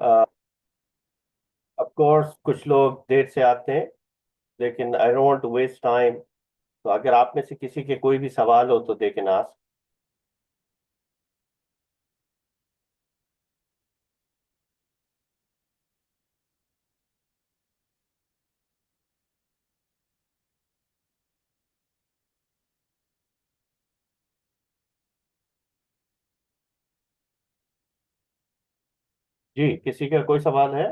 Of course कुछ लोग देर से आते हैं, लेकिन I don't want to waste time. तो अगर आप में से किसी के कोई भी सवाल हो तो दे कैन आस्क। जी, किसी का कोई सवाल है?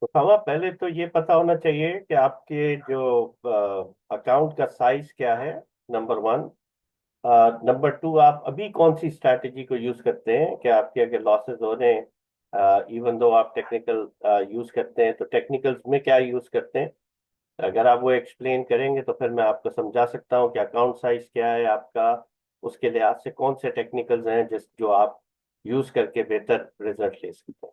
तो सवा पहले तो ये पता होना चाहिए कि आपके जो अकाउंट का साइज क्या है, नंबर वन। नंबर टू, आप अभी कौन सी स्ट्रैटेजी को यूज करते हैं? कि आपके अगर लॉसेस हो रहे हैं, इवन दो आप टेक्निकल यूज करते हैं, तो टेक्निकल्स में क्या यूज करते हैं? अगर आप वो एक्सप्लेन करेंगे तो फिर मैं आपको समझा सकता हूँ कि अकाउंट साइज क्या है आपका, उसके लिहाज से कौन से टेक्निकल्स हैं जिस जो आप यूज करके बेहतर रिजल्ट ले सकते हैं।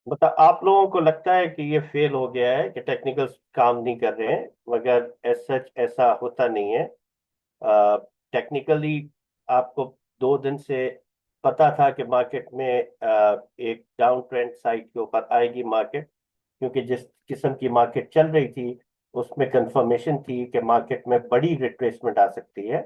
मतलब आप लोगों को लगता है कि ये फेल हो गया है, कि टेक्निकल्स काम नहीं कर रहे हैं, मगर एज सच ऐसा होता नहीं है। टेक्निकली आपको 2 दिन से पता था कि मार्केट में एक डाउन ट्रेंड साइड के ऊपर आएगी मार्केट, क्योंकि जिस किस्म की मार्केट चल रही थी उसमें कंफर्मेशन थी कि मार्केट में बड़ी रिट्रेसमेंट आ सकती है।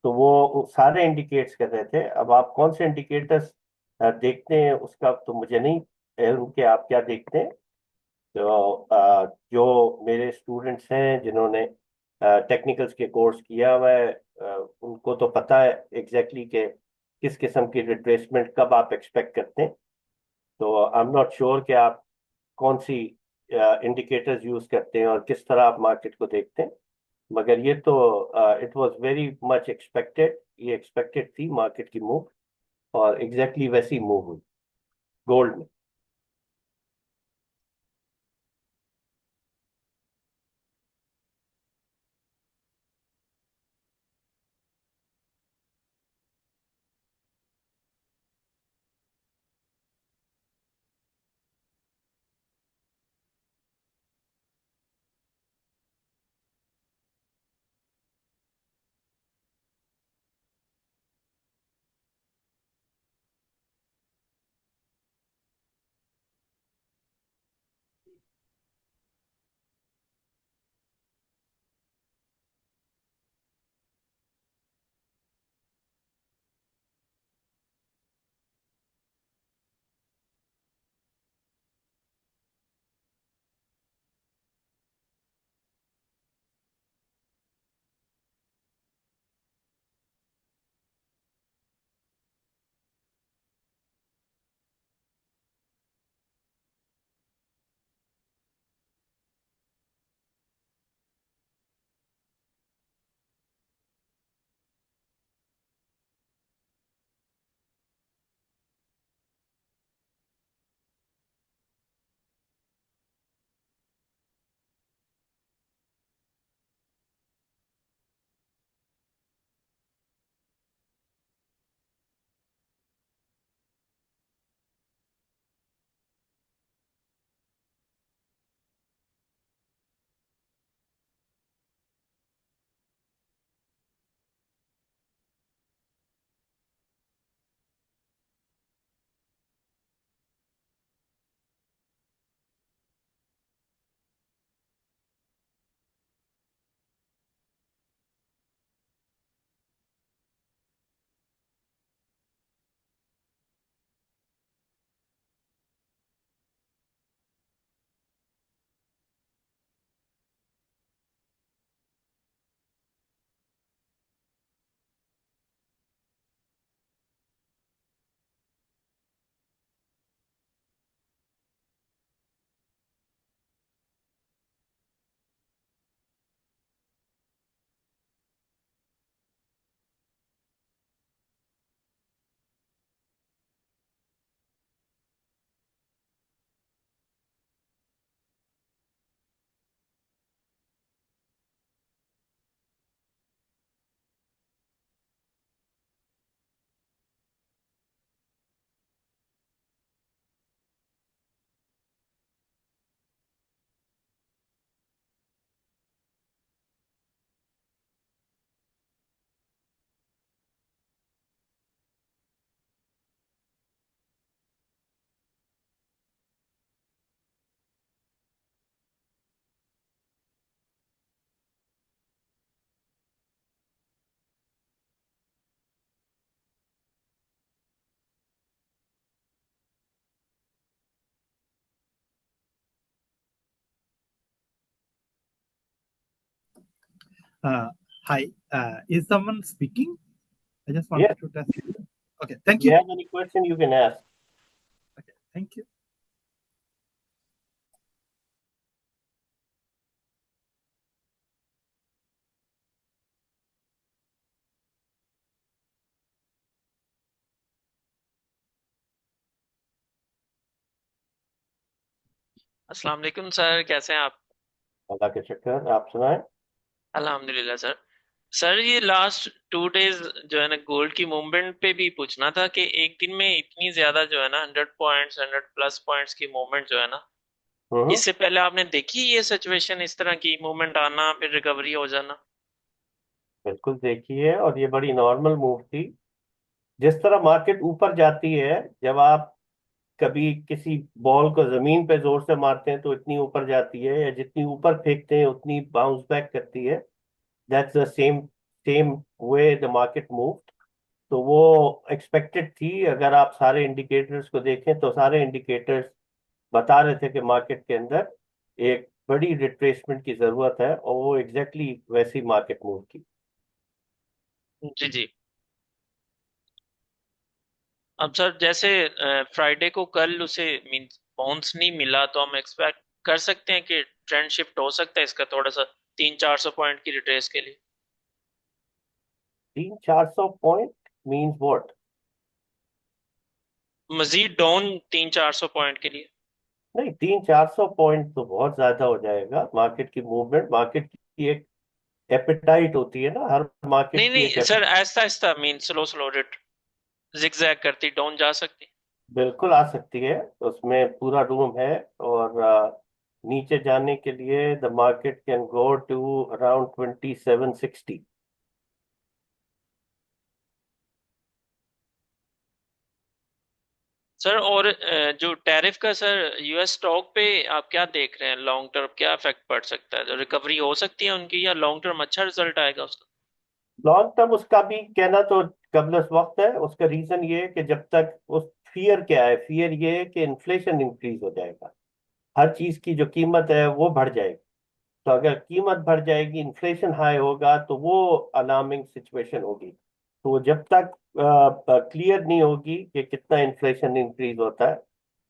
तो वो सारे इंडिकेट्स कर रहे थे। अब आप कौन से इंडिकेटर्स देखते हैं उसका तो मुझे नहीं इल्म कि आप क्या देखते हैं। तो जो मेरे स्टूडेंट्स हैं जिन्होंने टेक्निकल्स के कोर्स किया हुआ है, उनको तो पता है एग्जैक्टली कि किस किस्म की रिट्रेसमेंट कब आप एक्सपेक्ट करते हैं। तो आई एम नॉट श्योर कि आप कौन सी इंडिकेटर्स यूज करते हैं और किस तरह आप मार्केट को देखते हैं। मगर ये तो it was very much expected, ये एक्सपेक्टेड थी मार्केट की मूव, और एग्जैक्टली वैसी मूव हुई गोल्ड में। Uh, Hi. Is someone speaking? I just Yes, wanted to test. Okay. Thank you you. have any question you can ask. Okay. Thank you. अस्सलाम वालेकुम sir, कैसे हैं आप? अल्लाह के शक्र, आप सुनाएं। अल्हम्दुलिल्लाह सर। सर ये लास्ट 2 डेज जो है ना गोल्ड की मूवमेंट पे भी पूछना था कि एक दिन में इतनी ज्यादा जो है ना 100 पॉइंट्स 100+ पॉइंट्स की मूवमेंट जो है ना, हम्म। इससे पहले आपने देखी ये सिचुएशन, इस तरह की मूवमेंट आना फिर रिकवरी हो जाना? बिल्कुल देखिए, और ये बड़ी नॉर्मल मूव थी। जिस तरह मार्केट ऊपर जाती है, जब आप कभी किसी बॉल को जमीन पे जोर से मारते हैं तो इतनी ऊपर जाती है, या जितनी ऊपर फेंकते हैं उतनी बाउंस बैक करती है। That's the same same way the market move. तो वो एक्सपेक्टेड थी। अगर आप सारे इंडिकेटर्स को देखें तो सारे इंडिकेटर्स बता रहे थे कि मार्केट के अंदर एक बड़ी रिट्रेसमेंट की जरूरत है, और वो एग्जैक्टली वैसी मार्केट मूव की। जी जी। अब सर जैसे फ्राइडे को कल उसे मीन बाउंस नहीं मिला, तो हम एक्सपेक्ट कर सकते हैं कि ट्रेंड शिफ्ट हो सकता है इसका थोड़ा सा 300-400 पॉइंट की रिट्रेस के लिए? 300-400 पॉइंट मीन्स व्हाट? मजीद डाउन 300-400 पॉइंट के लिए? नहीं, 300-400 पॉइंट तो बहुत ज्यादा हो जाएगा। मार्केट की मूवमेंट, मार्केट की एक एपेटाइट होती है ना, हर मार्केट नहीं की एक नहीं सर, ऐसा ऐसा mean slow slow writ zigzag करती डाउन जा सकती? बिल्कुल आ सकती है। उसमें पूरा रूम है। और नीचे जाने के लिए the market can go to around 2760। Sir और जो टैरिफ का सर यूएस स्टॉक पे आप क्या देख रहे हैं, लॉन्ग टर्म क्या इफेक्ट पड़ सकता है? जो रिकवरी हो सकती है उनकी, या लॉन्ग टर्म अच्छा रिजल्ट आएगा उसका? लॉन्ग टर्म उसका भी कहना तो कबल वक्त है। उसका रीजन ये है कि जब तक उस फियर क्या है, फियर ये है कि इन्फ्लेशन इंक्रीज हो जाएगा। हर चीज की जो कीमत है वो बढ़ जाएगी। तो अगर कीमत बढ़ जाएगी, इन्फ्लेशन हाई होगा, तो वो अलार्मिंग सिचुएशन होगी। तो वो जब तक क्लियर नहीं होगी कि कितना इन्फ्लेशन इंक्रीज होता है,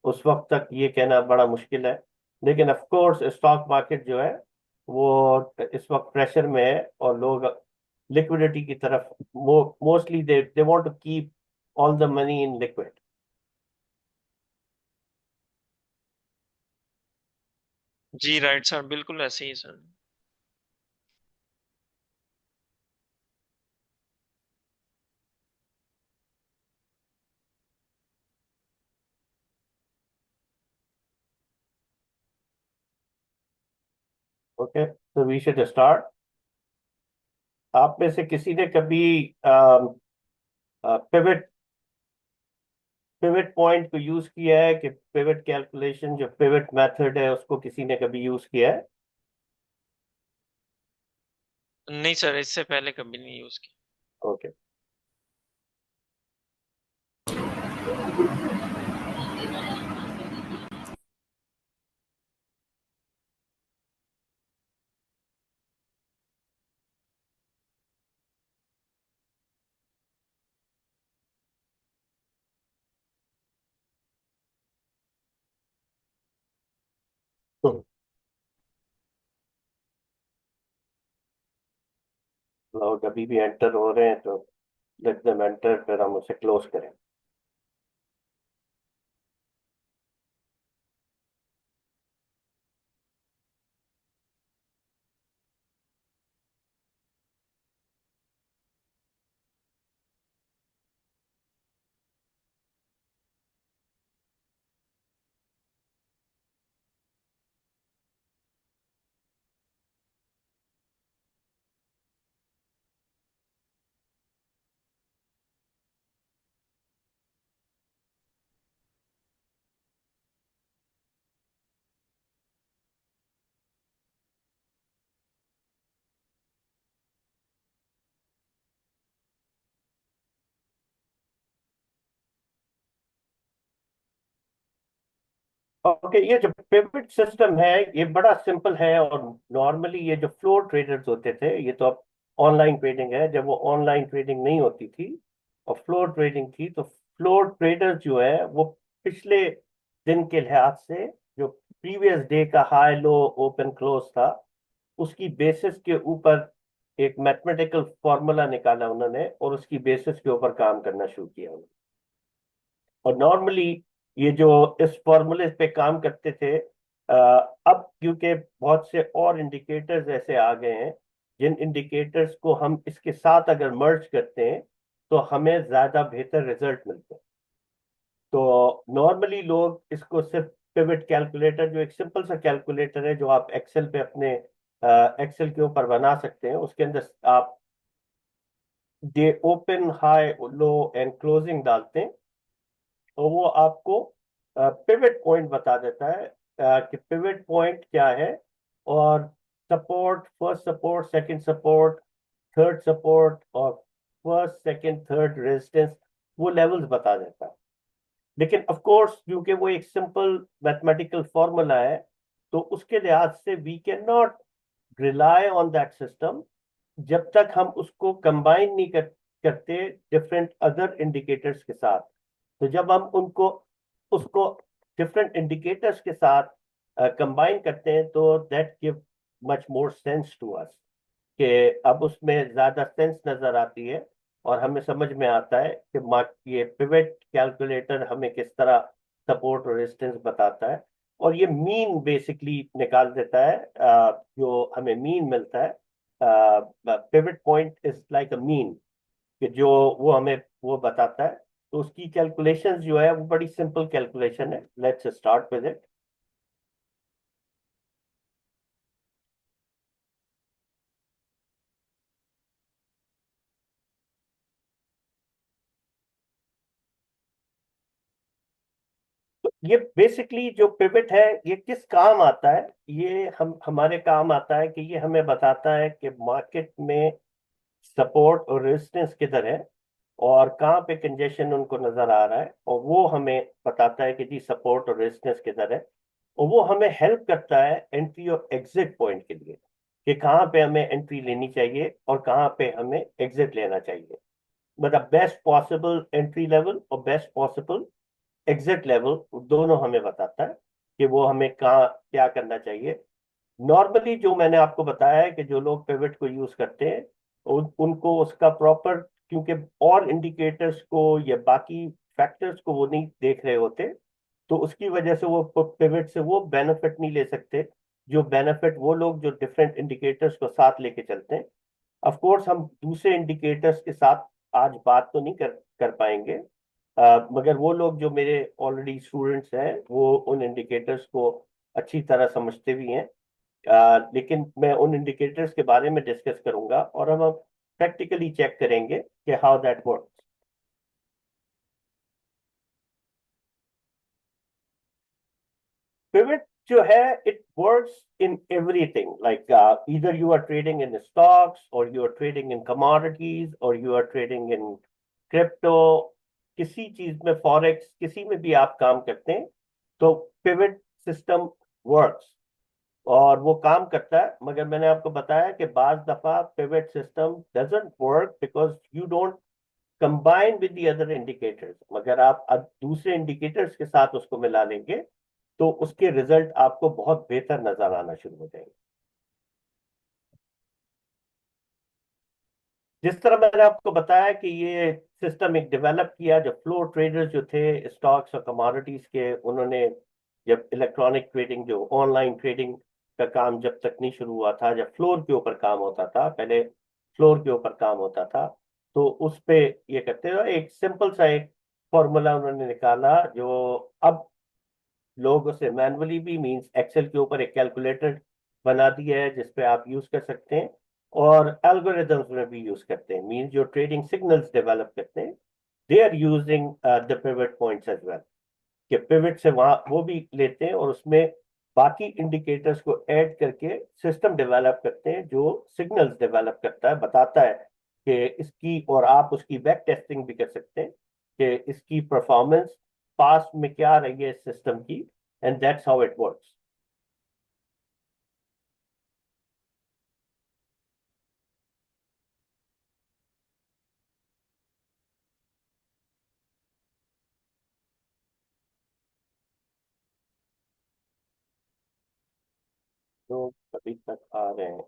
उस वक्त तक ये कहना बड़ा मुश्किल है। लेकिन ऑफ कोर्स स्टॉक मार्केट जो है वो इस वक्त प्रेशर में है, और लोग लिक्विडिटी की तरफ mostly they they want to keep all the money in liquid. जी राइट सर, बिल्कुल ऐसे ही सर। ओके, तो वी शुड स्टार्ट। आप में से किसी ने कभी पिवट पिवट पॉइंट को यूज किया है? कि पिवट कैलकुलेशन, जो पिवट मेथड है, उसको किसी ने कभी यूज किया है? नहीं सर, इससे पहले कभी नहीं यूज की। ओके। लोग अभी भी एंटर हो रहे हैं, तो लेट देम एंटर, फिर हम उसे क्लोज करें। ओके, ये जो पिवट सिस्टम है ये बड़ा सिंपल है। और नॉर्मली ये जो फ्लोर ट्रेडर्स होते थे, ये तो अब ऑनलाइन ट्रेडिंग है, जब वो ऑनलाइन ट्रेडिंग नहीं होती थी और फ्लोर ट्रेडिंग थी, तो फ्लोर ट्रेडर जो है वो पिछले दिन के लिहाज से जो प्रीवियस डे का हाई लो ओपन क्लोज था उसकी बेसिस के ऊपर एक मैथमेटिकल फॉर्मूला निकाला उन्होंने और उसकी बेसिस के ऊपर काम करना शुरू किया उन्होंने। और नॉर्मली ये जो इस फॉर्मूले पे काम करते थे, अब क्योंकि बहुत से और इंडिकेटर्स ऐसे आ गए हैं जिन इंडिकेटर्स को हम इसके साथ अगर मर्ज करते हैं तो हमें ज्यादा बेहतर रिजल्ट मिलते हैं। तो नॉर्मली लोग इसको सिर्फ पिवट कैलकुलेटर, जो एक सिंपल सा कैलकुलेटर है जो आप एक्सेल पे अपने एक्सेल के ऊपर बना सकते हैं, उसके अंदर आप day open high low and closing डालते हैं तो वो आपको पिवट पॉइंट बता देता है कि पिवट पॉइंट क्या है, और support, first support, second support, third support, और फर्स्ट सेकंड थर्ड रेजिस्टेंस, वो लेवल्स बता देता है। लेकिन ऑफ कोर्स क्योंकि वो एक सिंपल मैथमेटिकल फॉर्मूला है तो उसके लिहाज से we can not rely on that system जब तक हम उसको कंबाइन नहीं करते डिफरेंट अदर इंडिकेटर्स के साथ। तो जब हम उनको उसको डिफरेंट इंडिकेटर्स के साथ कंबाइन करते हैं तो that give much more sense to us, कि अब उसमें ज्यादा सेंस नजर आती है और हमें समझ में आता है कि ये पिवट कैलकुलेटर हमें किस तरह सपोर्ट और रेजिस्टेंस बताता है। और ये मीन बेसिकली निकाल देता है, जो हमें मीन मिलता है। Pivot point is like a mean, कि जो वो हमें वो बताता है। तो उसकी कैलकुलेशंस जो है वो बड़ी सिंपल कैलकुलेशन है। Let's start with it. ये बेसिकली जो पिवट है ये किस काम आता है, ये हम हमारे काम आता है कि ये हमें बताता है कि मार्केट में सपोर्ट और रेजिस्टेंस किधर है और कहाँ पे कंजेशन उनको नजर आ रहा है, और वो हमें बताता है कि जी सपोर्ट और रेजिस्टेंस किधर है। और वो हमें हेल्प करता है एंट्री और एग्जिट पॉइंट के लिए, कि कहाँ पे हमें एंट्री लेनी चाहिए और कहाँ पे हमें एग्जिट लेना चाहिए। मतलब बेस्ट पॉसिबल एंट्री लेवल और बेस्ट पॉसिबल एग्जिट लेवल दोनों हमें बताता है कि वो हमें कहाँ क्या करना चाहिए। नॉर्मली जो मैंने आपको बताया है कि जो लोग पिवट को यूज करते हैं उनको उसका प्रॉपर, क्योंकि और इंडिकेटर्स को या बाकी फैक्टर्स को वो नहीं देख रहे होते, तो उसकी वजह से वो पिवट से वो बेनिफिट नहीं ले सकते जो बेनिफिट वो लोग जो डिफरेंट इंडिकेटर्स को साथ लेके चलते हैं। ऑफ कोर्स हम दूसरे इंडिकेटर्स के साथ आज बात तो नहीं कर पाएंगे, मगर वो लोग जो मेरे ऑलरेडी स्टूडेंट्स हैं वो उन इंडिकेटर्स को अच्छी तरह समझते भी हैं। लेकिन मैं उन इंडिकेटर्स के बारे में डिस्कस करूंगा और हम प्रैक्टिकली चेक करेंगे कि हाउ दैट वर्क। पिवट जो है it works in everything, like either you are trading in stocks or you are trading in commodities or you are trading in crypto, किसी चीज में फॉरेक्स किसी में भी आप काम करते हैं तो पिवट सिस्टम वर्क्स और वो काम करता है। मगर मैंने आपको बताया कि बाज दफा pivot system doesn't work because you don't combine with the other indicators. मगर आप अब दूसरे इंडिकेटर्स के साथ उसको मिला लेंगे तो उसके रिजल्ट आपको बहुत बेहतर नजर आना शुरू हो जाएंगे। जिस तरह मैंने आपको बताया कि ये सिस्टम एक डेवलप किया, जब फ्लोर ट्रेडर्स जो थे स्टॉक्स और कमोडिटीज के, उन्होंने जब इलेक्ट्रॉनिक ट्रेडिंग जो ऑनलाइन ट्रेडिंग का काम जब तक नहीं शुरू हुआ था, जब फ्लोर के ऊपर काम होता था, पहले फ्लोर के ऊपर काम होता था, तो उस पे ये करते हुए एक सिंपल सा एक फॉर्मूला उन्होंने निकाला जो अब लोग उसे मैनुअली भी मींस एक्सेल के ऊपर एक कैलकुलेटर बना दिया है जिसपे आप यूज कर सकते हैं, और एल्गोरिदम्स में भी यूज करते हैं। मींस जो ट्रेडिंग सिग्नल्स डेवलप करते हैं they are using the pivot points as well, कि पिवट से वहां वो भी लेते हैं और उसमें बाकी इंडिकेटर्स को ऐड करके सिस्टम डेवलप करते हैं जो सिग्नल्स डेवलप करता है, बताता है कि इसकी, और आप उसकी बैक टेस्टिंग भी कर सकते हैं कि इसकी परफॉर्मेंस पास्ट में क्या रही है इस सिस्टम की, and that's how it works. लोग अभी तक आ रहे हैं।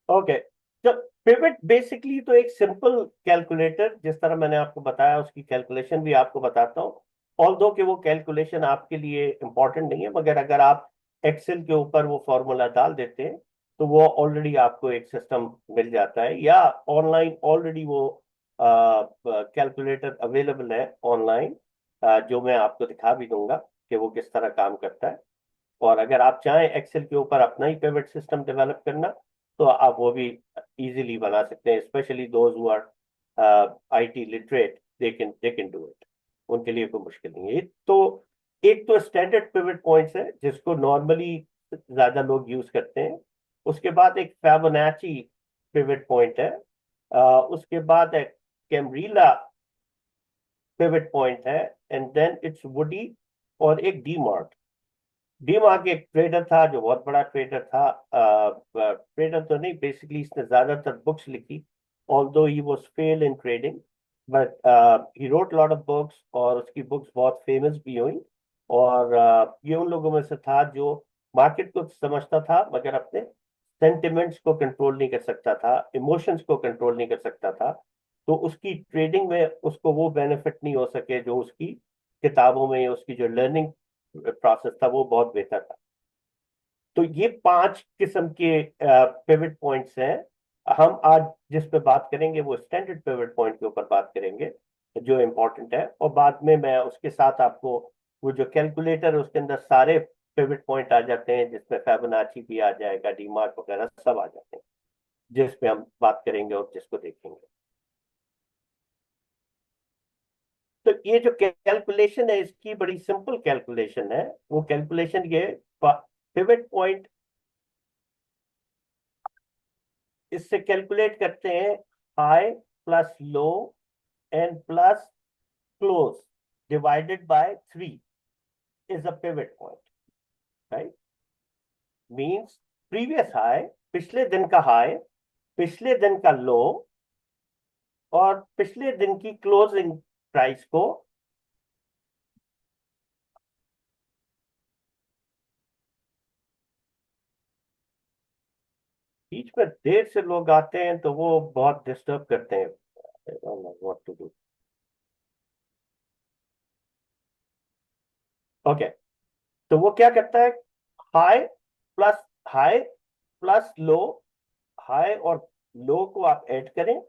ओके, तो पिवट बेसिकली तो एक सिंपल कैलकुलेटर, जिस तरह मैंने आपको बताया उसकी कैलकुलेशन भी आपको बताता हूँ। ऑल्दो कि वो कैलकुलेशन आपके लिए इम्पोर्टेंट नहीं है, मगर अगर आप एक्सेल के ऊपर वो फॉर्मूला डाल देते हैं तो वो ऑलरेडी आपको एक सिस्टम मिल जाता है, या ऑनलाइन ऑलरेडी वो कैलकुलेटर अवेलेबल है ऑनलाइन, जो मैं आपको दिखा भी दूंगा कि वो किस तरह काम करता है। और अगर आप चाहें एक्सेल के ऊपर अपना ही पेमेंट सिस्टम डेवलप करना, तो आप वो भी इजीली बना सकते हैं, specially those who are IT literate, they can do it. उनके लिए कोई मुश्किल नहीं है। तो एक तो स्टैंडर्ड पिवट पॉइंट्स है जिसको नॉर्मली ज्यादा लोग यूज करते हैं। उसके बाद एक फैबोनाची पिवट पॉइंट है। उसके बाद एक कैमरीला पिवट पॉइंट है। एंड देन इट्स वुडी, और एक डीमार्ट। डीमार्क एक ट्रेडर था जो बहुत बड़ा ट्रेडर था। ट्रेडर तो नहीं, बेसिकली इसने ज्यादातर बुक्स लिखी, although he was fail in trading, but he wrote lot of books, और उसकी बुक्स बहुत फेमस भी हुई। और ये उन लोगों में से था जो मार्केट को समझता था मगर अपने सेंटिमेंट्स को कंट्रोल नहीं कर सकता था, इमोशंस को कंट्रोल नहीं कर सकता था। तो उसकी ट्रेडिंग में उसको वो बेनिफिट नहीं हो सके जो उसकी किताबों में, या उसकी जो लर्निंग प्रोसेस था वो बहुत बेहतर था। तो ये 5 किस्म के पिवट पॉइंट्स हैं। हम आज जिस पे बात करेंगे वो स्टैंडर्ड पिवट पॉइंट के ऊपर बात करेंगे, जो इम्पोर्टेंट है। और बाद में मैं उसके साथ आपको वो जो कैलकुलेटर है उसके अंदर सारे पिवट पॉइंट आ जाते हैं, जिसमें फिबोनाची भी आ जाएगा, डीमार्क वगैरह सब आ जाते हैं, जिस पे हम बात करेंगे और जिसको देखेंगे। तो ये जो कैलकुलेशन है इसकी बड़ी सिंपल कैलकुलेशन है। वो कैलकुलेशन ये पिवट पॉइंट, इससे कैलकुलेट करते हैं high plus low and plus close divided by 3 is a pivot point, right. Means previous high, पिछले दिन का हाई, पिछले दिन का लो, और पिछले दिन की क्लोजिंग प्राइस को बीच में देर से लोग आते हैं तो वो बहुत डिस्टर्ब करते हैं। What to do. ओके, तो वो क्या करता है, high plus high plus low, high और लो को आप ऐड करें,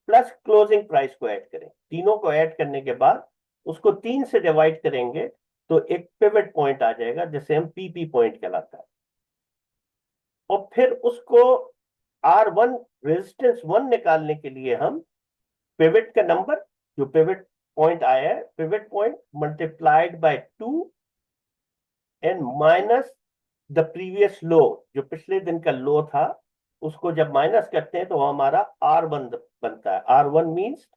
प्लस क्लोजिंग प्राइस को ऐड करें, तीनों को ऐड करने के बाद उसको 3 से डिवाइड करेंगे तो एक पिवट पॉइंट आ जाएगा जिसे हम पीपी पॉइंट कहलाता है। और फिर उसको R1 रेजिस्टेंस 1 निकालने के लिए हम पिवट का नंबर, जो पिवट पॉइंट आया है, pivot point multiplied by 2 and minus the previous लो, जो पिछले दिन का लो था, उसको जब माइनस करते हैं तो हमारा R1 बनता है। R1 मींस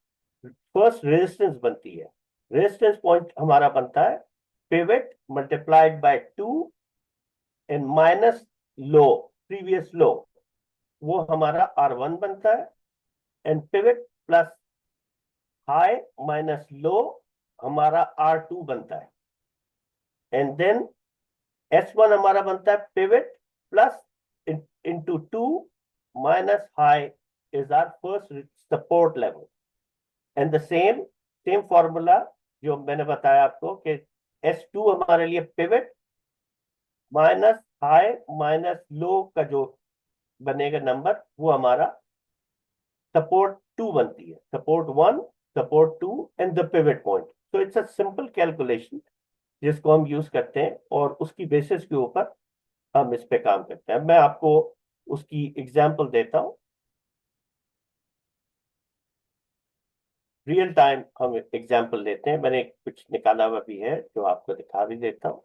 फर्स्ट रेजिस्टेंस बनती है। रेजिस्टेंस पॉइंट हमारा बनता है pivot multiplied by 2 and minus low, previous low, वो हमारा R1 बनता है। And pivot plus high minus low हमारा R2 बनता है। एंड देन S1 हमारा बनता है pivot plus into 2 minus high is our first support level. And the same same formula जो मैंने बताया आपको कि S2 हमारे लिए pivot minus high minus low का जो बनेगा नंबर, वो हमारा सपोर्ट 2 बनती है, support 1, support 2 and the pivot point. तो इट्स अ सिंपल कैलकुलेशन जिसको हम यूज करते हैं, और उसकी बेसिस के ऊपर हम इस पे काम करते हैं। मैं आपको उसकी एग्जांपल देता हूँ। रियल टाइम हम एग्जांपल लेते हैं, मैंने कुछ निकाला हुआ भी है जो आपको दिखा भी देता हूँ।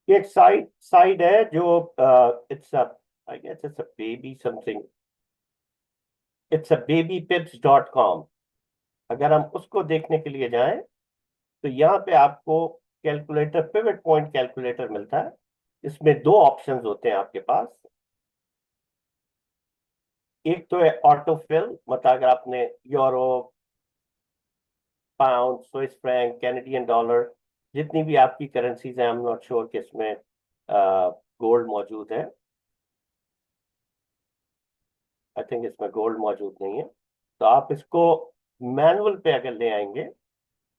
ये एक साइड है जो it's I guess it's a baby something, it's a babypips.com। अगर हम उसको देखने के लिए जाएं तो यहाँ पे आपको कैलकुलेटर, पिवट पॉइंट कैलकुलेटर मिलता है। इसमें दो ऑप्शंस होते हैं आपके पास। एक तो है ऑटो फिल, मतलब अगर आपने euro, pound, Swiss franc, Canadian dollar, जितनी भी आपकी करेंसीज हैं, आई एम नॉट श्योर कि इसमें गोल्ड मौजूद है। आई थिंक इसमें गोल्ड मौजूद नहीं है। तो आप इसको मैनुअल पे अगर ले आएंगे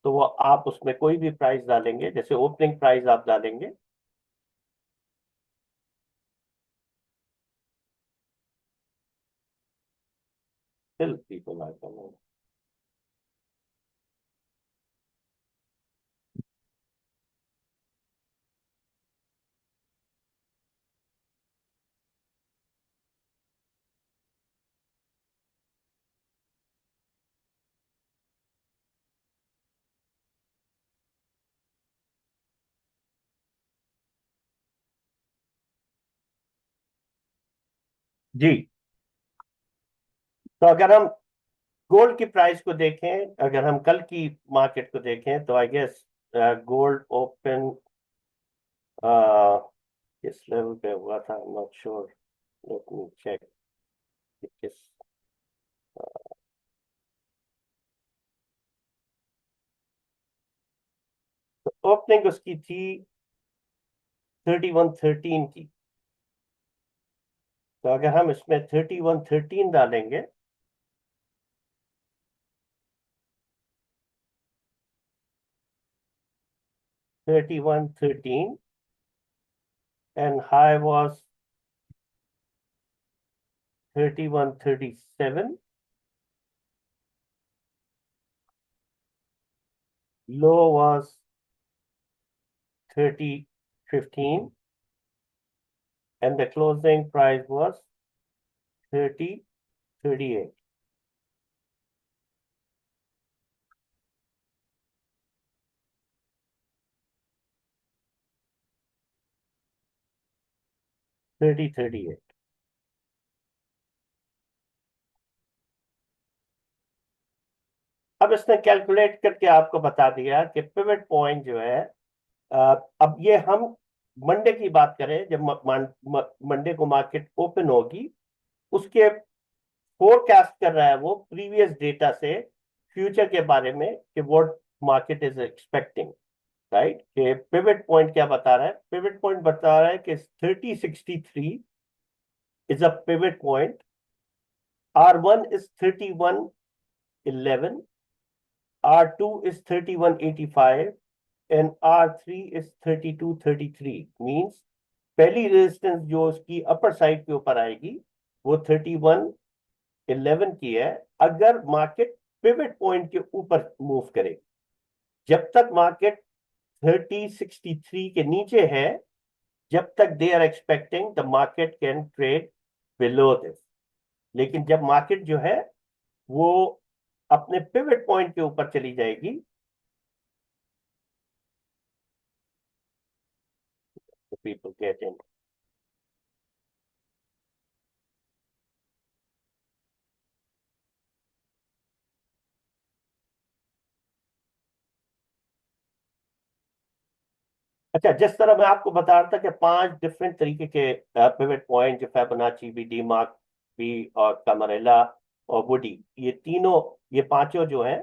तो वो आप उसमें कोई भी प्राइस डालेंगे, जैसे ओपनिंग प्राइस आप डालेंगे, still people are coming। जी, तो अगर हम गोल्ड की प्राइस को देखें, अगर हम कल की मार्केट को देखें तो आई गेस गोल्ड ओपन किस लेवल पे हुआ था, I am not sure, let me check. किस ओपनिंग उसकी थी 3113 की। तो अगर हम इसमें 3113 डालेंगे, 3113 and high was 3137, low was 3015, and the closing price was 3038। 3038। अब इसने कैलकुलेट करके आपको बता दिया कि पिवट पॉइंट जो है, अब ये हम मंडे की बात करें, जब मंडे को मार्केट ओपन होगी, उसके फोरकास्ट कर रहा है वो प्रीवियस डेटा से फ्यूचर के बारे में कि what market is expecting, right. कि पिवट पॉइंट क्या बता रहा है? पिवट पॉइंट बता रहा है कि 3063 is a pivot point, R1 is 3111, R2 is 3185 and R3 is 3233। Means पहली रेजिस्टेंस जो उसकी अपर साइड के ऊपर आएगी वो 3111 की है, अगर मार्केट पिवट पॉइंट के ऊपर मूव करे। जब तक मार्केट 3063 के नीचे है, जब तक they are expecting the market can trade below this. लेकिन जब मार्केट जो है वो अपने पिवट पॉइंट के ऊपर चली जाएगी, तो पीपल गेट इन। अच्छा, जिस तरह मैं आपको बता रहा था कि 5 डिफरेंट तरीके के पिवट पॉइंट, जो फिबोनाची भी, डी मार्क भी, और कैमरेला और वुडी, ये तीनों, ये पांचों जो हैं,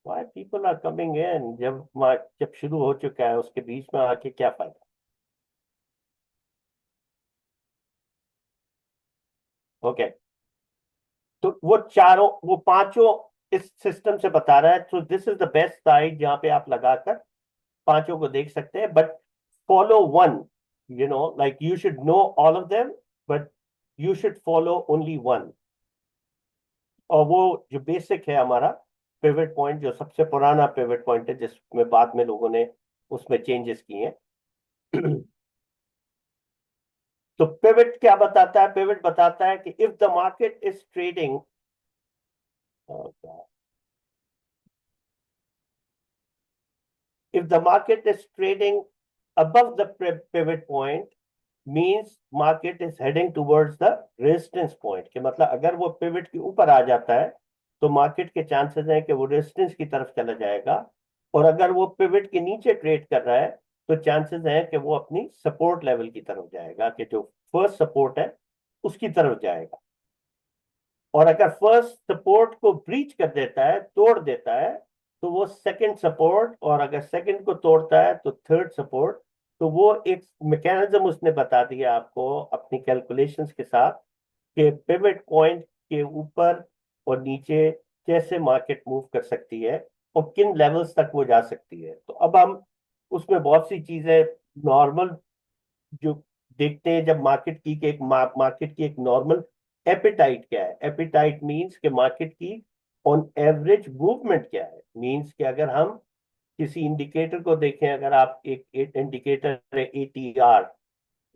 why people are coming in, जब शुरू हो चुका है उसके बीच में आके क्या फायदा? ओके, तो वो चारों, वो पांचों इस सिस्टम से बता रहा है, तो this is the best side जहां पे आप लगाकर पांचों को देख सकते हैं। But follow one, like you should know all of them, but you should follow only one. और वो जो बेसिक है हमारा पिवट पॉइंट, जो सबसे पुराना पिवट पॉइंट है, जिसमें बाद में लोगों ने उसमें चेंजेस किए हैं। तो पिवट क्या बताता है? पिवट बताता है कि if the market is trading, if the market is trading above the pivot point means market is heading towards the resistance point, कि मतलब अगर वो पिवट के ऊपर आ जाता है तो मार्केट के चांसेस हैं कि वो रेजिस्टेंस की तरफ चला जाएगा, और अगर वो पिवट के नीचे ट्रेड कर रहा है तो चांसेस हैं कि वो अपनी सपोर्ट लेवल की तरफ जाएगा, कि जो फर्स्ट सपोर्ट है उसकी तरफ जाएगा। और अगर फर्स्ट सपोर्ट को ब्रीच कर देता है, तोड़ देता है, तो वो सेकंड सपोर्ट, और अगर सेकंड को तोड़ता है तो थर्ड सपोर्ट। तो वो एक मैकेनिज्म उसने बता दिया आपको अपनी कैलकुलेशंस के साथ कि पिवट पॉइंट के ऊपर और नीचे कैसे मार्केट मूव कर सकती है और किन लेवल्स तक वो जा सकती है। तो अब हम उसमें बहुत सी चीजें नॉर्मल जो देखते हैं जब मार्केट की, एक मार्केट की एक नॉर्मल एपिटाइट क्या है। एपिटाइट मींस कि मार्केट की ऑन एवरेज मूवमेंट क्या है। मींस कि अगर हम किसी इंडिकेटर को देखें, अगर आप एक इंडिकेटर है एटीआर,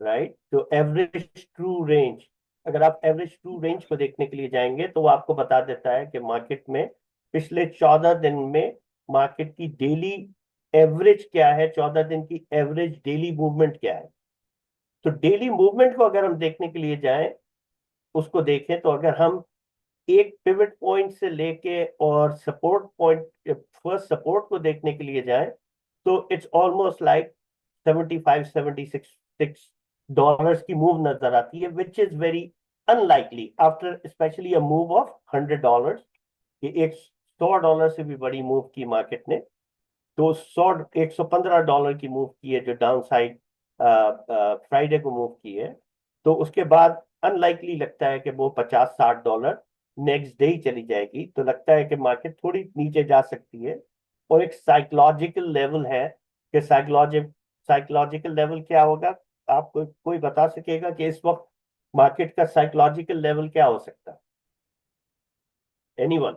राइट, तो एवरेज ट्रू रेंज, अगर आप एवरेज ट्रू रेंज को देखने के लिए जाएंगे तो वो आपको बता देता है कि मार्केट में पिछले 14 दिन में मार्केट की डेली एवरेज क्या है, 14 दिन की एवरेज डेली मूवमेंट क्या है। तो डेली मूवमेंट को अगर हम देखने के लिए जाएं, उसको देखें, तो अगर हम एक पिवट पॉइंट से लेके और सपोर्ट पॉइंट, फर्स्ट सपोर्ट को देखने के लिए जाएं, तो इट्स ऑलमोस्ट लाइक 75-76 डॉलर्स की मूव नजर आती है, which is very unlikely after specially a move of $100। कि एक $100 से भी बड़ी मूव की मार्केट ने, तो 115 डॉलर की मूव की है जो डाउन साइड फ्राइडे को मूव की है। तो उसके बाद अनलाइकली लगता है कि वो 50-60 डॉलर नेक्स्ट डे ही चली जाएगी। तो लगता है कि मार्केट थोड़ी नीचे जा सकती है। और एक साइकोलॉजिकल लेवल है कि साइकोलॉजिकल लेवल क्या होगा। आपको कोई बता सकेगा कि इस वक्त मार्केट का साइकोलॉजिकल लेवल क्या हो सकता है? एनीवन?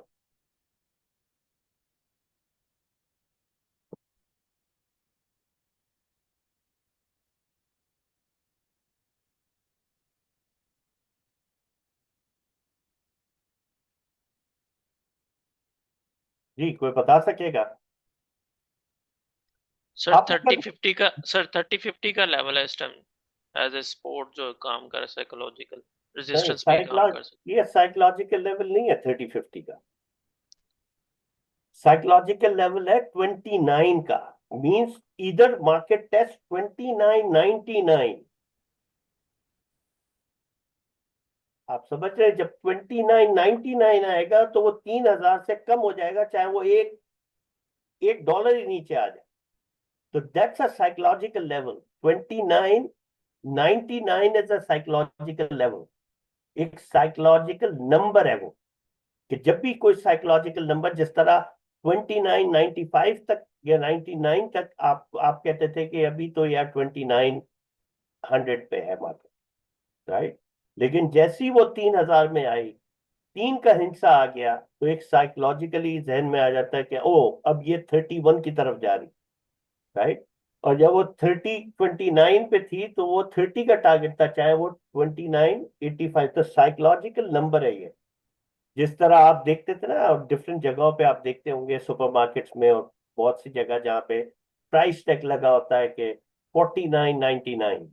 जी, कोई बता सकेगा? सर आपको 30-50 का, सर 30-50 का लेवल है इस टाइम एज ए सपोर्ट जो काम करे, साइकोलॉजिकल नहीं, रेजिस्टेंस भी काम कर सकता ये साइकोलॉजिकल लेवल नहीं है 30-50 का। साइकोलॉजिकल लेवल है 29 का। मींस इधर मार्केट टेस्ट 29.99। आप समझ रहे हैं? जब 29.99 आएगा तो वो 3,000 से कम हो जाएगा, चाहे वो एक एक डॉलर ही नीचे आ जाए। तो that's a psychological level. 29.99 is a psychological level. एक साइकोलॉजिकल नंबर है वो, कि जब भी कोई साइकोलॉजिकल नंबर, जिस तरह 29.95 तक या 99 तक आप कहते थे कि अभी तो यार 2900 पे है मार्केट, राइट। लेकिन जैसे ही वो 3,000 में आई, तीन का हिंसा आ गया, तो एक साइकोलॉजिकली जहन में आ जाता है कि ओ अब ये 31 की तरफ जा रही, राइट। और जब वो 29 पे थी तो वो 30 का टारगेट था, चाहे वो 29.85। तो साइकोलॉजिकल नंबर है ये। जिस तरह आप देखते थे ना, और डिफरेंट जगहों पे आप देखते होंगे सुपरमार्केट्स में और बहुत सी जगह जहाँ पे प्राइस टैग लगा होता है कि 49.99।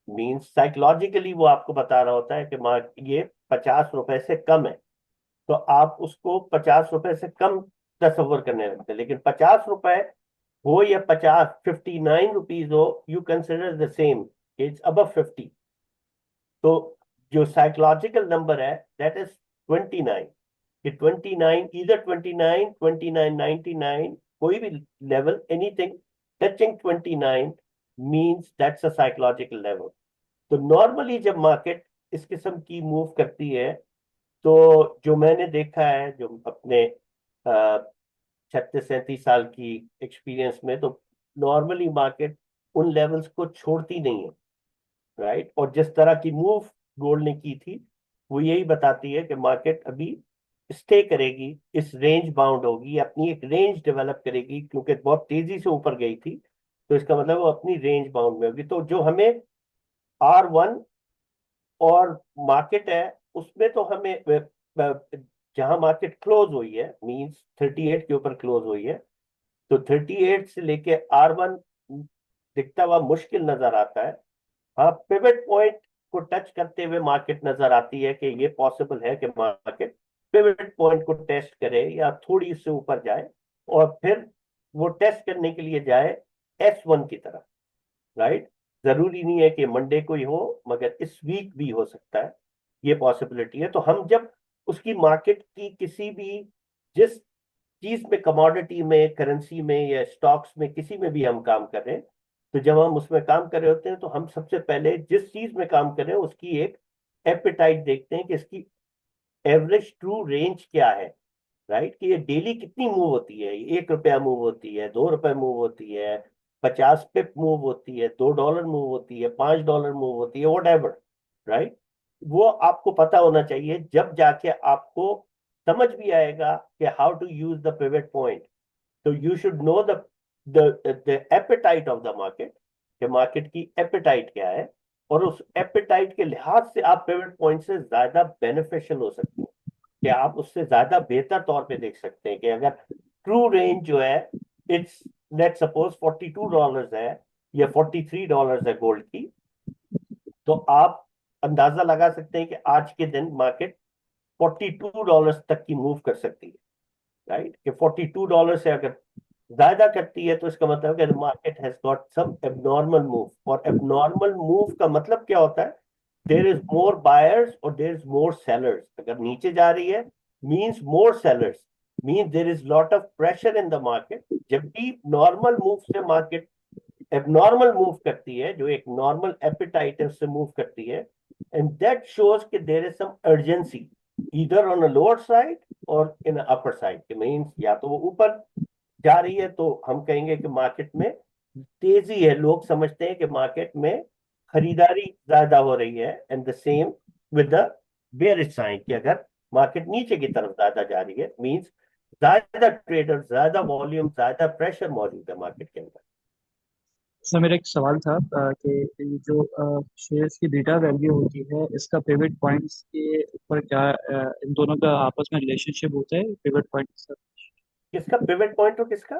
मीन्स साइकोलॉजिकली वो आपको बता रहा होता है कि मार्क ये 50 रुपए से कम है। तो आप उसको 50 रुपए से कम तस्वर करने लगते हैं। लेकिन 50 रुपए हो या 59 रुपीज हो, you consider the same, it's above 50। तो जो साइकोलॉजिकल नंबर है दैट इज 29। कि 29, इधर 29, 29.99, कोई भी level, anything touching 29 means that's a psychological level. तो नॉर्मली जब मार्केट इस किस्म की मूव करती है, तो जो मैंने देखा है, जो अपने 36-37 साल की एक्सपीरियंस में, तो नॉर्मली मार्केट उन लेवल्स को छोड़ती नहीं है, राइट। और जिस तरह की मूव गोल्ड ने की थी, वो यही बताती है कि मार्केट अभी स्टे करेगी, इस रेंज बाउंड होगी, अपनी एक रेंज डेवलप करेगी, क्योंकि बहुत तेजी से ऊपर गई थी। तो इसका मतलब वो अपनी रेंज बाउंड में होगी। तो जो हमें R1 और मार्केट है, उसमें तो हमें जहां मार्केट क्लोज हुई है, मींस 38 के ऊपर क्लोज हुई है, तो 38 से लेके R1 दिखता हुआ मुश्किल नजर आता है। हाँ, पिवट पॉइंट को टच करते हुए मार्केट नजर आती है कि ये पॉसिबल है कि मार्केट पिवट पॉइंट को टेस्ट करे या थोड़ी इससे ऊपर जाए, और फिर वो टेस्ट करने के लिए जाए S1 की तरफ। राइट। जरूरी नहीं है कि मंडे को ही हो, मगर इस वीक भी हो सकता है, ये पॉसिबिलिटी है। तो हम जब उसकी मार्केट की किसी भी, जिस चीज में, कमोडिटी में, करेंसी में या स्टॉक्स में, किसी में भी हम काम कर रहे हैं, तो जब हम उसमें काम कर रहे होते हैं तो हम सबसे पहले जिस चीज में काम कर रहे हैं उसकी एक एपेटाइट देखते हैं कि इसकी एवरेज ट्रू रेंज क्या है। राइट, कि ये डेली कितनी मूव होती है, 1 रुपया मूव होती है, 2 रुपए मूव होती है, 50 पिप मूव होती है, $2 मूव होती है, $5 मूव होती है, वट एवर। राइट। वो आपको पता होना चाहिए, जब जाके आपको समझ भी आएगा कि how to use the pivot point. तो you should know the appetite of the market, कि मार्केट की एपेटाइट क्या है, और उस एपेटाइट के लिहाज से आप पिवट पॉइंट से ज्यादा बेनिफिशियल हो सकते हैं, कि आप उससे ज्यादा बेहतर तौर पे देख सकते हैं कि अगर ट्रू रेंज जो है, इट्स, लेट सपोज $42 है या $43 है गोल्ड की, तो आप अंदाजा लगा सकते हैं कि आज के दिन मार्केट $42 तक की मूव कर सकती है। राइट, कि $42 से अगर ज्यादा करती है तो इसका मतलब है कि market has got some abnormal move. और एबनॉर्मल मूव का मतलब क्या होता है? देयर इज मोर बायर्स और देयर इज मोर सेलर्स। अगर नीचे जा रही है, means more sellers, means there is lot of pressure in the market. जब भी नॉर्मल मूव से मार्केट एबनॉर्मल मूव करती है, जो एक नॉर्मल एपिटाइट है उससे मूव करती है, एंड दैट शोज कि there is some urgency either on a lower side और इन अपर साइड। मींस या तो वो ऊपर जा रही है तो हम कहेंगे कि मार्केट में तेजी है, लोग समझते हैं कि मार्केट में खरीदारी ज्यादा हो रही है, and the same with the bearish sign, कि अगर मार्केट नीचे की तरफ ज्यादा जा रही है, मींस ज्यादा ट्रेडर, ज्यादा वॉल्यूम, ज्यादा प्रेशर मौजूद है मार्केट के अंदर। सर मेरा एक सवाल था कि ये जो शेयर्स की बीटा वैल्यू होती है इसका पिवट पॉइंट्स के ऊपर क्या इन दोनों का आपस में रिलेशनशिप होता है पिवट पॉइंट सर? किसका पिवट पॉइंट हो, किसका?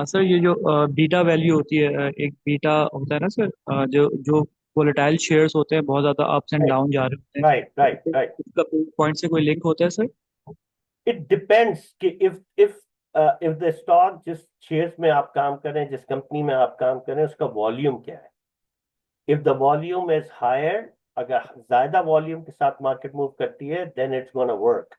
सर ये जो बीटा वैल्यू होती है एक बीटा होता है ना सर जो जो वोलेटाइल शेयर्स होते हैं बहुत ज़्यादा अप्स एंड राइट, डाउन जा रहे होते हैं राइट, राइट, तो राइट। इसका पिवट पॉइंट से कोई लिंक होता है सर? इट डिपेंड्स कि इफ द स्टॉक, जिस शेयर्स में आप काम कर रहे हैं, जिस कंपनी में आप काम कर रहे हैं, उसका वॉल्यूम क्या है। If the volume is higher, अगर ज्यादा वॉल्यूम के साथ मार्केट मूव करती है, देन इट्स गोना वर्क।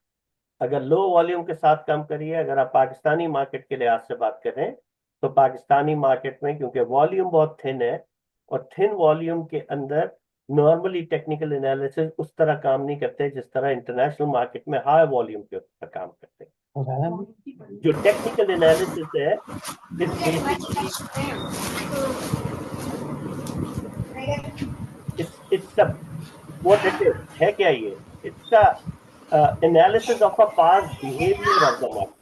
अगर लो वॉल्यूम के साथ काम करिए, अगर आप पाकिस्तानी मार्केट के लिहाज से बात करें, तो पाकिस्तानी मार्केट में क्योंकि वॉल्यूम बहुत थिन है, और थिन वॉल्यूम के अंदर नॉर्मली टेक्निकल एनालिसिस उस तरह काम नहीं करते जिस तरह इंटरनेशनल मार्केट में हाई वॉल्यूम के ऊपर काम करते हैं। जो टेक्निकल एनालिसिस है, इस basically, it's what it is है क्या ये, it's analysis of a past behaviour of the market.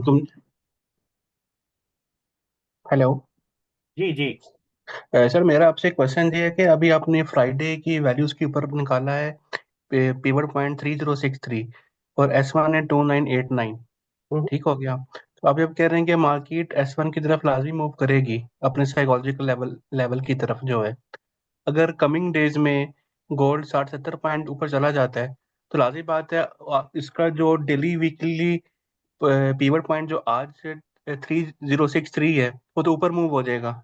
तुम हेलो। जी जी। सर मेरा आपसे एक क्वेश्चन ये है कि अभी आपने फ्राइडे की वैल्यूज के ऊपर निकाला है पिवट पॉइंट 3063 और S1 है 2989। हम्म, ठीक हो गया। तो आप जब कह रहे हैं कि मार्केट S1 की तरफ लाजमी मूव करेगी अपने साइकोलॉजिकल लेवल लेवल की तरफ जो है, अगर कमिंग डेज में गोल्ड 60-70 पॉइंट ऊपर चला जाता है तो लाजमी बात है इसका जो डेली वीकली पिवट पॉइंट जो आज 3063 है वो तो ऊपर मूव हो जाएगा।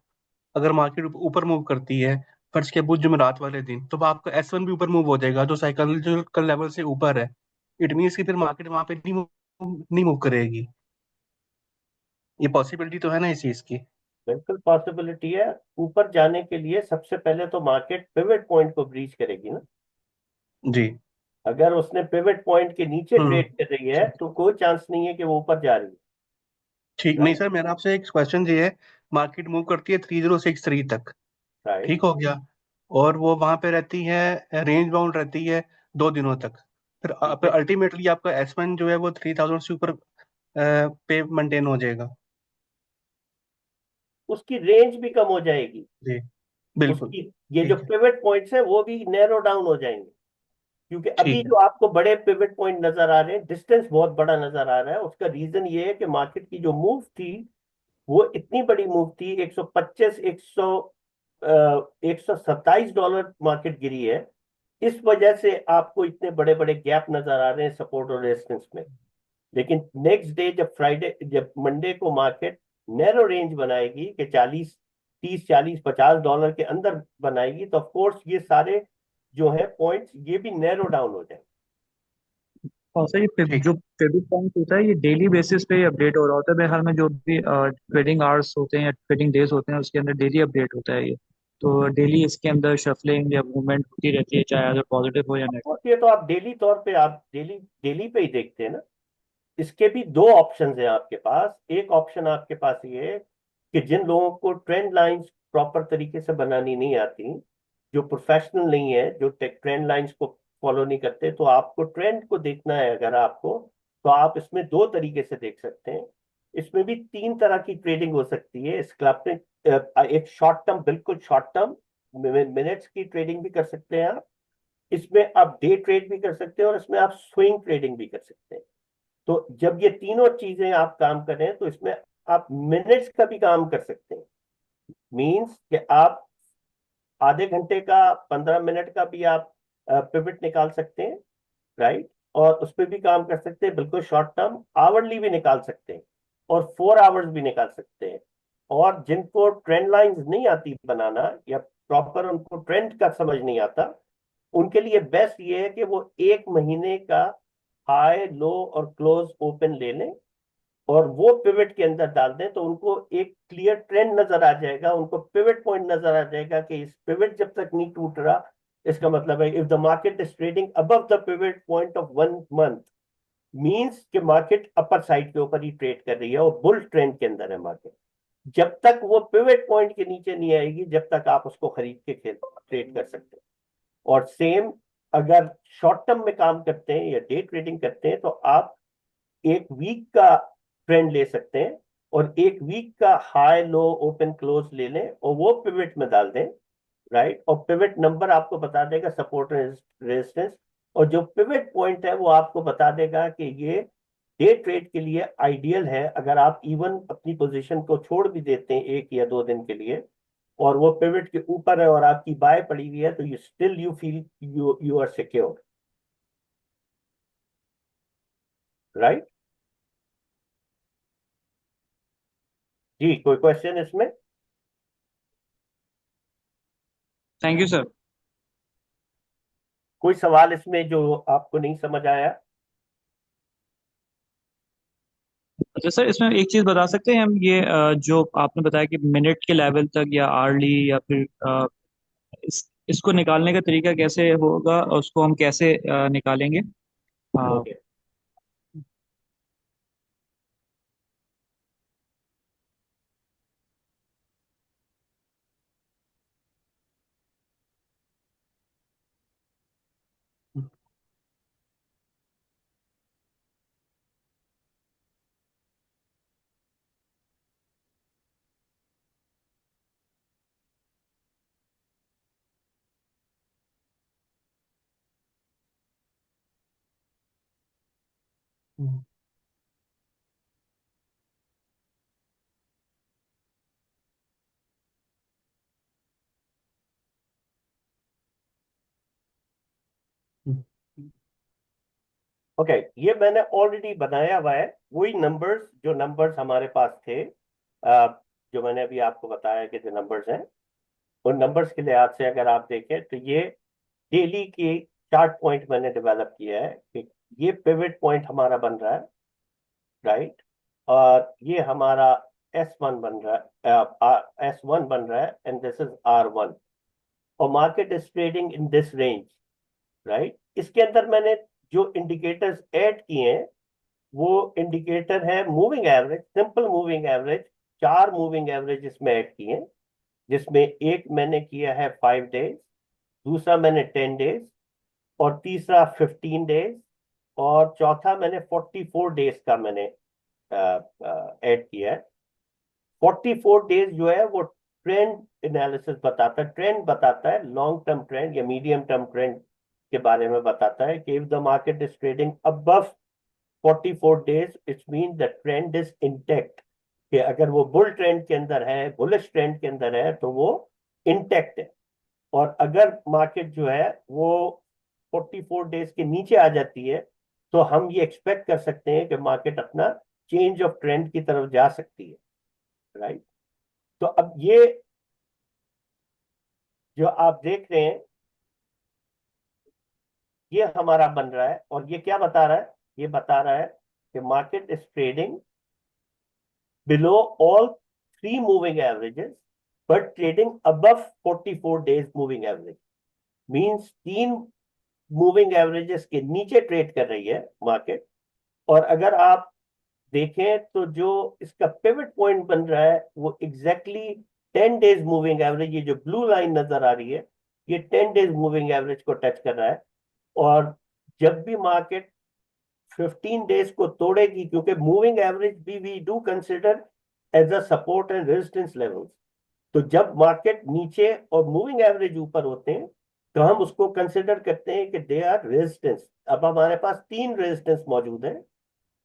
अगर मार्केट ऊपर मूव करती है फर्स्ट के बुध जुमेरात वाले दिन, तो आपका S1 भी ऊपर मूव हो जाएगा जो साइकोलॉजिकल लेवल से ऊपर है। इट मीन्स कि फिर मार्केट वहां पे नहीं मूव करेगी। ये पॉसिबिलिटी तो है ना इस चीज की? बिल्कुल पॉसिबिलिटी है। ऊपर जाने के लिए सबसे पहले तो मार्केट पिवट पॉइंट को ब्रीच करेगी ना। जी। अगर उसने पिवट पॉइंट के नीचे हम्म। ट्रेड कर रही है तो कोई चांस नहीं है कि वो ऊपर जा रही है। ठीक नहीं राइट, सर, मेरा आपसे एक क्वेश्चन ये है, मार्केट मूव करती है 3063 तक, राइट। ठीक हो गया, और वो वहां पे रहती है, रेंज बाउंड रहती है 2 दिनों तक, ठीक फिर है, अल्टीमेटली आपका S1 जो है वो 3000 से ऊपर पे मेंटेन हो जाएगा। उसकी रेंज भी कम हो जाएगी। जी बिल्कुल। उसकी, ये जो ठीक है। पिवट पॉइंट्स है वो भी नैरो डाउन हो जाएंगे। क्योंकि अभी ठीक है। जो आपको बड़े पिवट पॉइंट नजर आ रहे हैं, डिस्टेंस बहुत बड़ा नजर आ रहा है, उसका रीजन ये है कि मार्केट की जो मूव थी वो इतनी बड़ी मूव थी, 125 $127 मार्केट गिरी है। इस वजह से आपको इतने बड़े बड़े गैप नजर आ रहे हैं सपोर्ट और रेजिस्टेंस में। लेकिन नेक्स्ट डे जब मंडे को मार्केट नैरो रेंज बनाएगी कि 30 40 50 डॉलर के अंदर बनाएगी, तो ऑफ कोर्स ये सारे जो है पॉइंट्स ये भी नैरो डाउन हो जाए। और सर ये ठीक जो पिवट पॉइंट होता है ये डेली बेसिस पे अपडेट हो रहा होता है मेरे ख्याल में, जो भी ट्रेडिंग आवर्स होते हैं या ट्रेडिंग डेज होते हैं उसके अंदर डेली अपडेट होता है ये। तो डेली इसके अंदर शफलिंग या मूवमेंट होती रहती है, चाहे अगर पॉजिटिव हो या नेगेटिव। और ये तो आप डेली तौर पे आप डेली डेली पे ही देखते हैं ना। इसके भी दो ऑप्शंस हैं आपके पास। एक ऑप्शन आपके पास ये है कि जिन लोगों को ट्रेंड लाइंस प्रॉपर तरीके से बनानी नहीं आती, जो प्रोफेशनल नहीं है, जो ट्रेंड लाइंस को फॉलो नहीं करते, तो आपको ट्रेंड को देखना है अगर आपको, तो आप इसमें दो तरीके से देख सकते हैं। इसमें भी तीन तरह की ट्रेडिंग हो सकती है स्कैल्पिंग। एक शॉर्ट टर्म, बिल्कुल शॉर्ट टर्म मिनट्स की ट्रेडिंग भी कर सकते हैं आप। इसमें आप डे ट्रेड भी कर सकते हैं और इसमें आप स्विंग ट्रेडिंग भी कर सकते हैं। तो जब ये तीनों चीजें आप काम कर रहे हैं तो इसमें आप मिनट्स का भी काम कर सकते हैं। मींस कि आप आधे घंटे का, 15 मिनट का भी आप पिवट निकाल सकते हैं, राइट। और उस पर भी काम कर सकते हैं, बिल्कुल शॉर्ट टर्म आवरली भी निकाल सकते हैं, और 4 आवर्स भी निकाल सकते हैं। और जिनको ट्रेंड लाइंस नहीं आती बनाना, या प्रॉपर उनको ट्रेंड का समझ नहीं आता, उनके लिए बेस्ट ये है कि वो 1 महीने का हाई लो और क्लोज ओपन ले लें और वो पिवट के अंदर डाल दें, तो उनको एक क्लियर ट्रेंड नजर आ जाएगा, उनको पिवट पॉइंट नजर आ जाएगा कि इस पिवट जब तक नहीं टूट रहा, इसका मतलब है if the market is trading above the pivot point of 1 month, means कि मार्केट अपर साइड के ऊपर ही ट्रेड कर रही है और बुल ट्रेंड के अंदर है मार्केट। जब तक वो पिवट पॉइंट के नीचे नहीं आएगी, जब तक आप उसको खरीद के खेल ट्रेड कर सकते हैं। और सेम अगर शॉर्ट टर्म में काम करते हैं या डे ट्रेडिंग करते हैं, तो आप एक वीक का ट्रेंड ले सकते हैं और एक वीक का हाई लो ओपन क्लोज ले लें और वो पिवट में डाल दें, राइट। और पिवट नंबर आपको बता देगा सपोर्ट रेजिस्टेंस, और जो पिवट पॉइंट है वो आपको बता देगा कि ये डे ट्रेड के लिए आइडियल है। अगर आप इवन अपनी पोजीशन को छोड़ भी देते हैं 1 या 2 दिन के लिए, और वो पिवट के ऊपर है और आपकी बाय पड़ी हुई है, तो you still you feel you are secure, right. जी, कोई क्वेश्चन इसमें? Thank you sir. कोई सवाल इसमें जो आपको नहीं समझ आया? अच्छा सर, इसमें एक चीज़ बता सकते हैं हम, ये जो आपने बताया कि मिनट के लेवल तक या आर्ली या फिर इसको निकालने का तरीका कैसे होगा और उसको हम कैसे निकालेंगे? हाँ। ओके, ओके, ये मैंने ऑलरेडी बनाया हुआ है। वही नंबर्स, जो नंबर्स हमारे पास थे, जो मैंने अभी आपको बताया कि जो नंबर्स हैं, उन नंबर्स के लिहाज से अगर आप देखें तो ये डेली की चार्ट पॉइंट मैंने डेवलप किया है कि ये पिवट पॉइंट हमारा बन रहा है, राइट। और ये हमारा S1 बन रहा है, S1 बन रहा है, एंड दिस इज R1, और market is trading in this range, right. इसके अंदर मैंने जो इंडिकेटर्स ऐड किए हैं, वो इंडिकेटर है moving average, simple moving average. 4 moving average इसमें ऐड किए हैं, जिसमें एक मैंने किया है 5 डेज, दूसरा मैंने 10 डेज, और तीसरा 15 डेज, और चौथा मैंने 44 डेज का मैंने ऐड किया है। 44 डेज जो है वो ट्रेंड एनालिसिस बताता है, ट्रेंड बताता है, लॉन्ग टर्म ट्रेंड या मीडियम टर्म ट्रेंड के बारे में बताता है कि if the market is trading above 44 days it mean the trend is intact, कि अगर वो बुल ट्रेंड के अंदर है, बुलिश ट्रेंड के अंदर है, तो वो इंटेक्ट है। और अगर मार्केट जो है वो 44 डेज के नीचे आ जाती है तो हम ये एक्सपेक्ट कर सकते हैं कि मार्केट अपना चेंज ऑफ ट्रेंड की तरफ जा सकती है, राइट। तो अब ये जो आप देख रहे हैं ये हमारा बन रहा है, और ये क्या बता रहा है? ये बता रहा है कि market is trading below all three moving averages but trading above 44 days moving average. Means तीन मूविंग एवरेजेस के नीचे ट्रेड कर रही है मार्केट। और अगर आप देखें तो जो इसका पिवट पॉइंट बन रहा है वो एग्जैक्टली 10 डेज मूविंग एवरेज, ये जो ब्लू लाइन नजर आ रही है ये 10 डेज मूविंग एवरेज को टच कर रहा है। और जब भी मार्केट 15 डेज को तोड़ेगी, क्योंकि मूविंग एवरेज भी we do consider as a support and resistance levels, तो जब मार्केट नीचे और मूविंग एवरेज ऊपर होते हैं तो हम उसको कंसिडर करते हैं कि दे आर रेजिस्टेंस। अब हमारे पास तीन रेजिस्टेंस मौजूद है,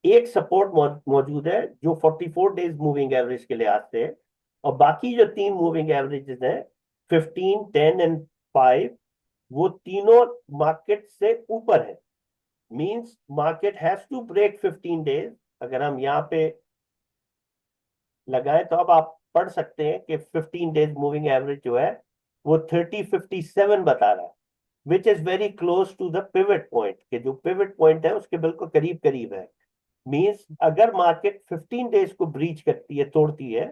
एक सपोर्ट मौजूद है जो 44 डेज मूविंग एवरेज के लिए आते हैं, और बाकी जो तीन मूविंग एवरेजेस हैं 15, 10 एंड 5, वो तीनों मार्केट से ऊपर है। Means market has to break 15 days. अगर हम यहाँ पे लगाएं तो अब आप पढ़ सकते हैं कि 15 डेज मूविंग एवरेज जो है वो 3057 बता रहा है, which is very close to the pivot point, के जो पिवट पॉइंट है उसके बिल्कुल करीब करीब है। मींस अगर मार्केट 15 डेज को ब्रीच करती है, तोड़ती है,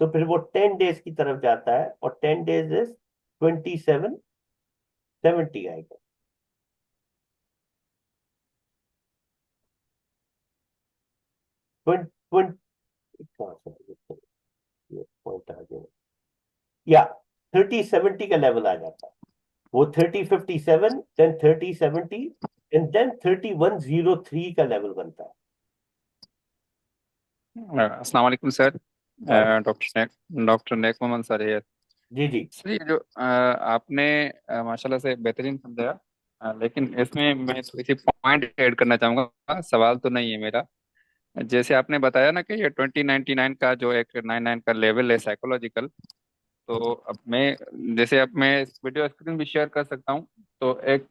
तो फिर वो 10 डेज की तरफ जाता है, और 10 डेज इज 2770 आएगा। पॉइंट आ गया या 3070 का लेवल आ जाता है। वो 3057, देन 3070 एंड देन 3103 का लेवल बनता है। अस्सलाम वालेकुम सर। हाँ, डॉक्टर नेक मोहम्मद सर है। जी जी। सर ये जो आपने माशाल्लाह से बेहतरीन समझाया, लेकिन इसमें मैं थोड़ी सी पॉइंट ऐड करना चाहूँगा। सवाल तो नहीं है मेरा। जैसे आपने बताया ना कि ये 2099 का जो एक 99 का लेवल है साइकोलॉजिकल, तो अब मैं जैसे अब मैं वीडियो स्क्रीन भी शेयर कर सकता हूँ। तो एक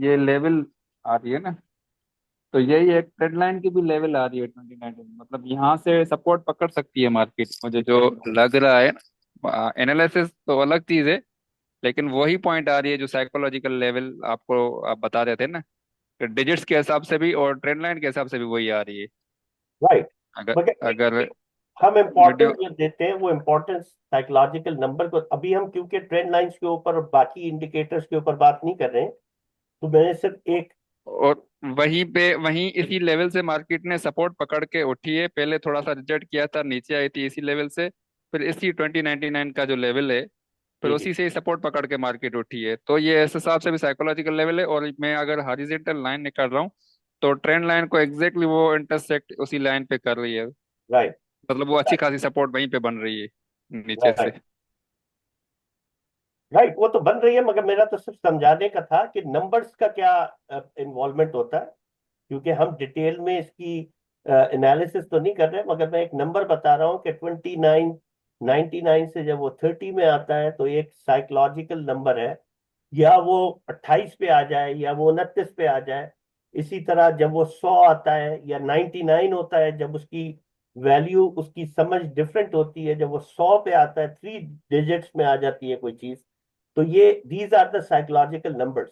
ये लेवल आ रही है ना, तो यही एक ट्रेंड लाइन की भी लेवल आ रही है 2019, मतलब यहाँ से सपोर्ट पकड़ सकती है मार्केट, मुझे जो लग रहा है। एनालिसिस तो अलग चीज है, लेकिन वही पॉइंट आ रही है जो साइकोलॉजिकल लेवल आपको आप बता रहे थे ना, डिजिट्स के हिसाब से भी और ट्रेंड लाइन के हिसाब से भी वही आ रही है। राइट। अगर मगर अगर हम वीडियो इम्पोर्टेंस जो देते हैं वो इम्पोर्टेंस साइकोलॉजिकल नंबर को, अभी हम क्योंकि ट्रेंड लाइंस के ऊपर और बाकी इंडिकेटर्स के ऊपर बात नहीं कर रहे हैं, तो मैंने सिर्फ एक। और वहीं इसी लेवल से मार्केट ने सपोर्ट पकड़ के उठी है। पहले थोड़ा सा रिजेक्ट किया था, नीचे आई थी इसी लेवल से, फिर इसी 2099 का जो लेवल है, फिर जी जी। उसी से ही सपोर्ट पकड़ के मार्केट उठी है। तो ये इस हिसाब से भी साइकोलॉजिकल लेवल है। और मैं अगर हॉरिजॉन्टल लाइन निकाल रहा हूँ तो ट्रेंड लाइन को एग्जैक्टली वो इंटरसेक्ट उसी लाइन पे कर रही है, राइट मतलब वो अच्छी खासी सपोर्ट वहीं पे बन रही है नीचे से। राइट राइट, वो तो बन रही है, मगर मेरा तो सिर्फ समझाने का था कि नंबर्स का क्या इन्वॉल्वमेंट होता है, क्योंकि हम डिटेल में इसकी एनालिसिस तो नहीं कर रहे, मगर मैं एक नंबर बता रहा हूँ कि 2999 से जब वो 30 में आता है तो एक साइकोलॉजिकल नंबर है, या वो 28 पे आ जाए या वो 29 पे आ जाए। इसी तरह जब वो 100 आता है या 99 होता है, जब उसकी वैल्यू, उसकी समझ डिफरेंट होती है, जब वो 100 पे आता है, 3 डिजिट्स में आ जाती है कोई चीज, तो ये these are the psychological numbers.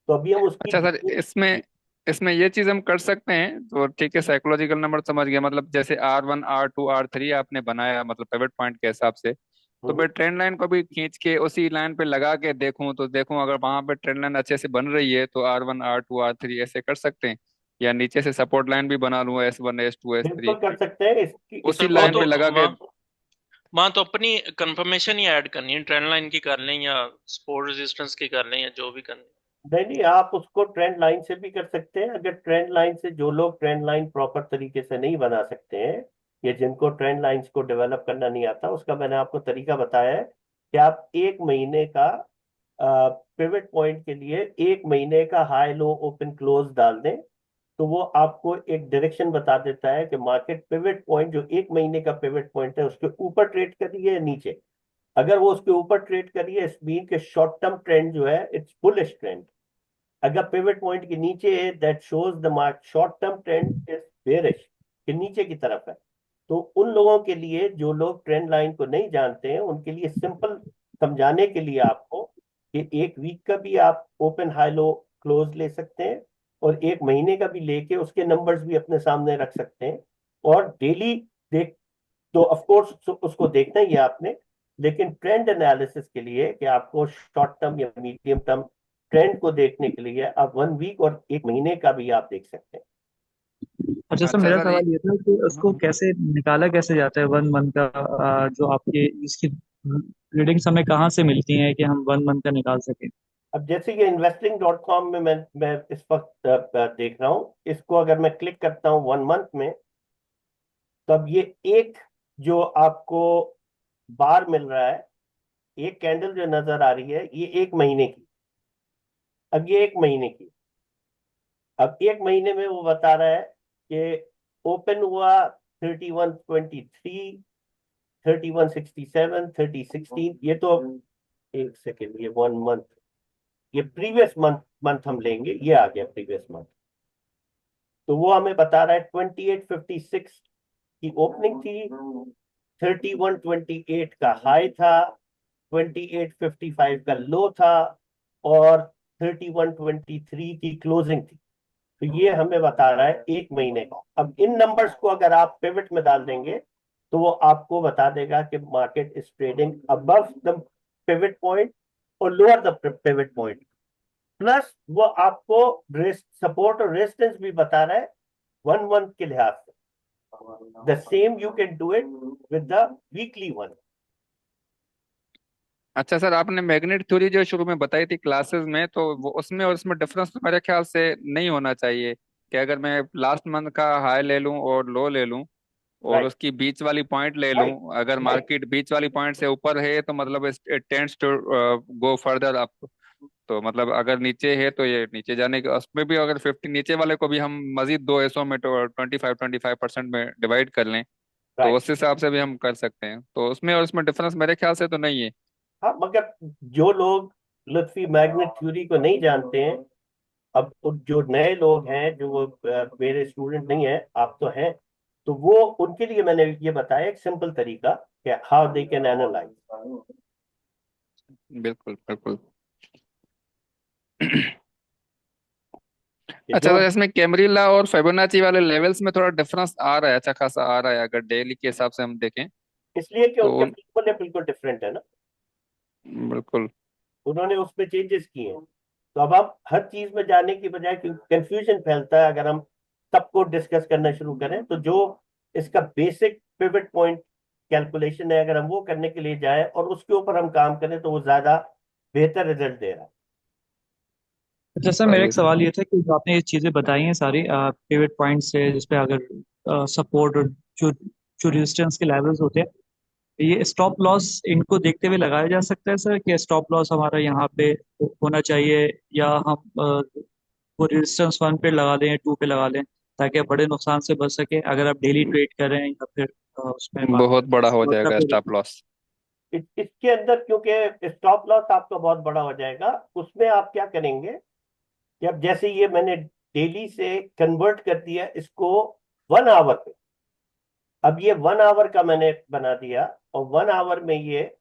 तो अभी हम उसकी अच्छा सर, इसमें इसमें ये चीज हम कर सकते हैं तो ठीक है, साइकोलॉजिकल नंबर समझ गया। मतलब जैसे R1 R2 R3 आपने बनाया, मतलब पिवट पॉइंट के हिसाब से, तो हम्म, मैं ट्रेंड लाइन को भी खींच के उसी लाइन पे लगा के देखूं तो देखूं अगर वहां पे ट्रेंड लाइन अच्छे से बन रही है तो R1 R2 R3 ऐसे कर सकते हैं। या नीचे से सपोर्ट लाइन भी बना लूं S1 S2 S3, बिल्कुल कर सकते हैं इसकी उसी सर वो लाइन इसको। तो पे लगा के। वहाँ तो अपनी कंफर्मेशन ही ऐड करनी है, ट्रेंड लाइन की कर लें या सपोर्ट रेजिस्टेंस की कर लें या जो भी करनी है। नहीं नहीं, आप उसको ट्रेंड लाइन से भी कर सकते हैं। अगर ट्रेंड लाइन से, जो लोग ट्रेंड लाइन प्रॉपर तरीके से नहीं बना सकते हैं या जिनको ट्रेंड लाइंस को डेवलप करना नहीं आता, उसका मैंने आपको तरीका बताया है कि आप 1 महीने का पिवट पॉइंट के लिए 1 महीने का हाई लो ओपन क्लोज डाल दें, तो वो आपको एक डायरेक्शन बता देता है कि मार्केट पिवट पॉइंट, जो 1 महीने का पिवट पॉइंट है, उसके ऊपर ट्रेड कर रही है या नीचे। अगर वो उसके ऊपर ट्रेड कर रही है, इट मीन के शॉर्ट टर्म ट्रेंड जो है इट्स बुलिश ट्रेंड। अगर पिवट पॉइंट के नीचे है, that shows the market short term trend is bearish, कि नीचे की तरफ है। तो उन लोगों के लिए, जो लोग ट्रेंड लाइन को नहीं जानते हैं, उनके लिए सिंपल समझाने के लिए आपको कि 1 वीक का भी आप ओपन हाई लो क्लोज ले सकते हैं, और 1 महीने का भी लेके उसके नंबर्स भी अपने सामने रख सकते हैं, और डेली देख, तो ऑफ कोर्स उसको देखना ही है आपने। लेकिन ट्रेंड एनालिसिस के लिए, कि आपको शॉर्ट टर्म या मीडियम टर्म ट्रेंड को देखने के लिए, आप 1 वीक और 1 महीने का भी आप देख सकते हैं। अच्छा सर, अच्छा मेरा सर सवाल ये था कि उसको कैसे निकाला कैसे जाता है 1 मंथ का, जो आपके इसकी रीडिंग हमें कहाँ से मिलती है कि हम 1 मंथ का निकाल सकें? अब जैसे ये investing.com में मैं इस वक्त देख रहा हूँ, इसको अगर मैं क्लिक करता हूँ 1 मंथ में, तब ये एक जो आपको बार मिल रहा है, एक कैंडल जो नजर आ रही है, ये 1 महीने की। अब ये 1 महीने की, अब 1 महीने में वो बता रहा है कि ओपन हुआ 3123, 3167, 3016। ये तो, एक सेकेंड, ये 1 मंथ, ये प्रीवियस मंथ मंथ हम लेंगे, ये आ गया प्रीवियस मंथ। तो वो हमें बता रहा है 2856 की ओपनिंग थी, 3128 का हाई था, 2855 का लो था, और 3123 की क्लोजिंग थी। तो ये हमें बता रहा है 1 महीने का। अब इन नंबर्स को अगर आप पिवट में डाल देंगे, तो वो आपको बता देगा कि market is trading above the pivot point और lower the pivot point. Plus वो आपको सपोर्ट और रेजिस्टेंस भी बता रहा है 1 मंथ के लिहाज से। The same you can do it with the weekly one. अच्छा सर, आपने मैग्नेट थ्योरी जो शुरू में बताई थी क्लासेस में, तो वो उसमें और इसमें डिफरेंस तो मेरे ख्याल से नहीं होना चाहिए कि अगर मैं लास्ट मंथ का हाई ले लूं और लो ले लूं और राइट, उसकी बीच वाली पॉइंट ले लूं, राइट, अगर राइट। मार्केट बीच वाली पॉइंट से ऊपर है तो मतलब it tends to go further up. तो मतलब अगर नीचे है तो ये नीचे जाने के, उसमें भी अगर 50 नीचे वाले को भी हम मजीद दो हिस्सों में तो 25% में डिवाइड कर लें, तो राइट। उस हिसाब से भी हम कर सकते हैं। तो उसमें और उसमें डिफरेंस मेरे ख्याल से तो नहीं है। हाँ, मगर जो लोग लुत्फी मैग्नेट थ्योरी को नहीं जानते हैं, अब जो नए लोग हैं, जो वो मेरे स्टूडेंट नहीं है, आप तो हैं, तो वो उनके लिए मैंने ये बताया एक सिंपल तरीका कि हाउ दे कैन एनालाइज। बिल्कुल बिल्कुल। कि अच्छा, जो, तो इसमें कैमरीला और फिबोनाची वाले लेवल्स में थोड़ा डिफरेंस आ रहा है, अच्छा खासा आ रहा है अगर डेली के हिसाब से हम देखें इसलिए कि तो उनके फॉर्मूले बिल्कुल डिफरेंट है ना, बिल्कुल। उन्होंने उसमें चेंजेस किए हैं। तो अब हम हर चीज में जाने की बजाय, क्योंकि कंफ्यूजन फैलता है अगर हम सबको डिस्कस करना शुरू करें, तो जो इसका बेसिक पिवट पॉइंट कैलकुलेशन है, अगर हम वो करने के लिए जाए और उसके ऊपर हम काम करें, तो वो ज्यादा बेहतर रिजल्ट दे रहा है। जैसा मेरा सही एक है। सवाल ये था कि जो आपने ये चीज़ें बताई हैं सारी पिवट पॉइंट से, जिसपे अगर सपोर्ट और जो जो रेजिस्टेंस के लेवल्स होते हैं, ये स्टॉप लॉस इनको देखते हुए लगाया जा सकता है सर, कि स्टॉप लॉस हमारा यहाँ पे होना चाहिए, या हम वो रेजिस्टेंस 1 पे लगा लें, 2 पे लगा लें, ताकि आप बड़े नुकसान से बच सके अगर आप डेली ट्रेड कर रहे हैं, या फिर उसमें बहुत बड़ा हो छोटा जाएगा पे। Stop loss. इसके अंदर क्योंकि स्टॉप लॉस आपका बहुत बड़ा हो जाएगा, उसमें आप क्या करेंगे कि अब जैसे ये मैंने डेली से कन्वर्ट कर दिया इसको 1 आवर पे। अब ये 1 आवर का मैंने बना दिया, और 1 आवर में ये,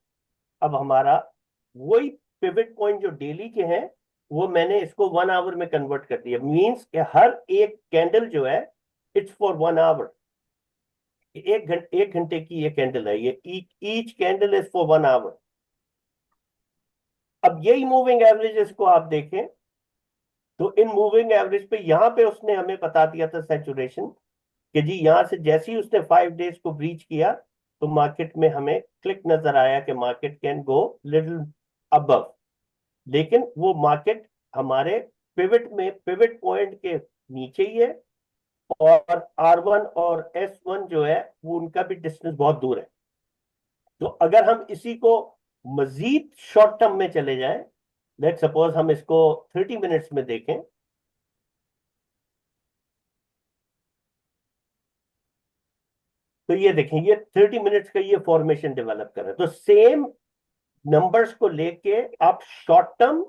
अब हमारा वही पिवट पॉइंट जो डेली के हैं, वो मैंने इसको 1 आवर में कन्वर्ट कर दिया। मींस कि हर एक कैंडल जो है, इट्स फॉर 1 आवर। 1 घंटे की ये कैंडल है, ये each candle is for 1 hour. अब यही मूविंग एवरेजेस को आप देखें, तो इन मूविंग एवरेज पे, यहां पे उसने हमें बता दिया था सैचुरेशन, कि जी यहां से जैसे ही उसने 5 डेज को ब्रीच किया, तो मार्केट में हमें क्लिक नजर आया कि market can go little above. लेकिन वो मार्केट हमारे पिवट पॉइंट के नीचे ही है, और R1 और S1 जो है, वो उनका भी डिस्टेंस बहुत दूर है। तो अगर हम इसी को मजीद शॉर्ट टर्म में चले जाएं, लेट सपोज हम इसको 30 मिनट्स में देखें, तो ये देखें, ये 30 मिनट्स का ये फॉर्मेशन डेवलप कर रहा है। तो सेम नंबर्स को लेके आप short term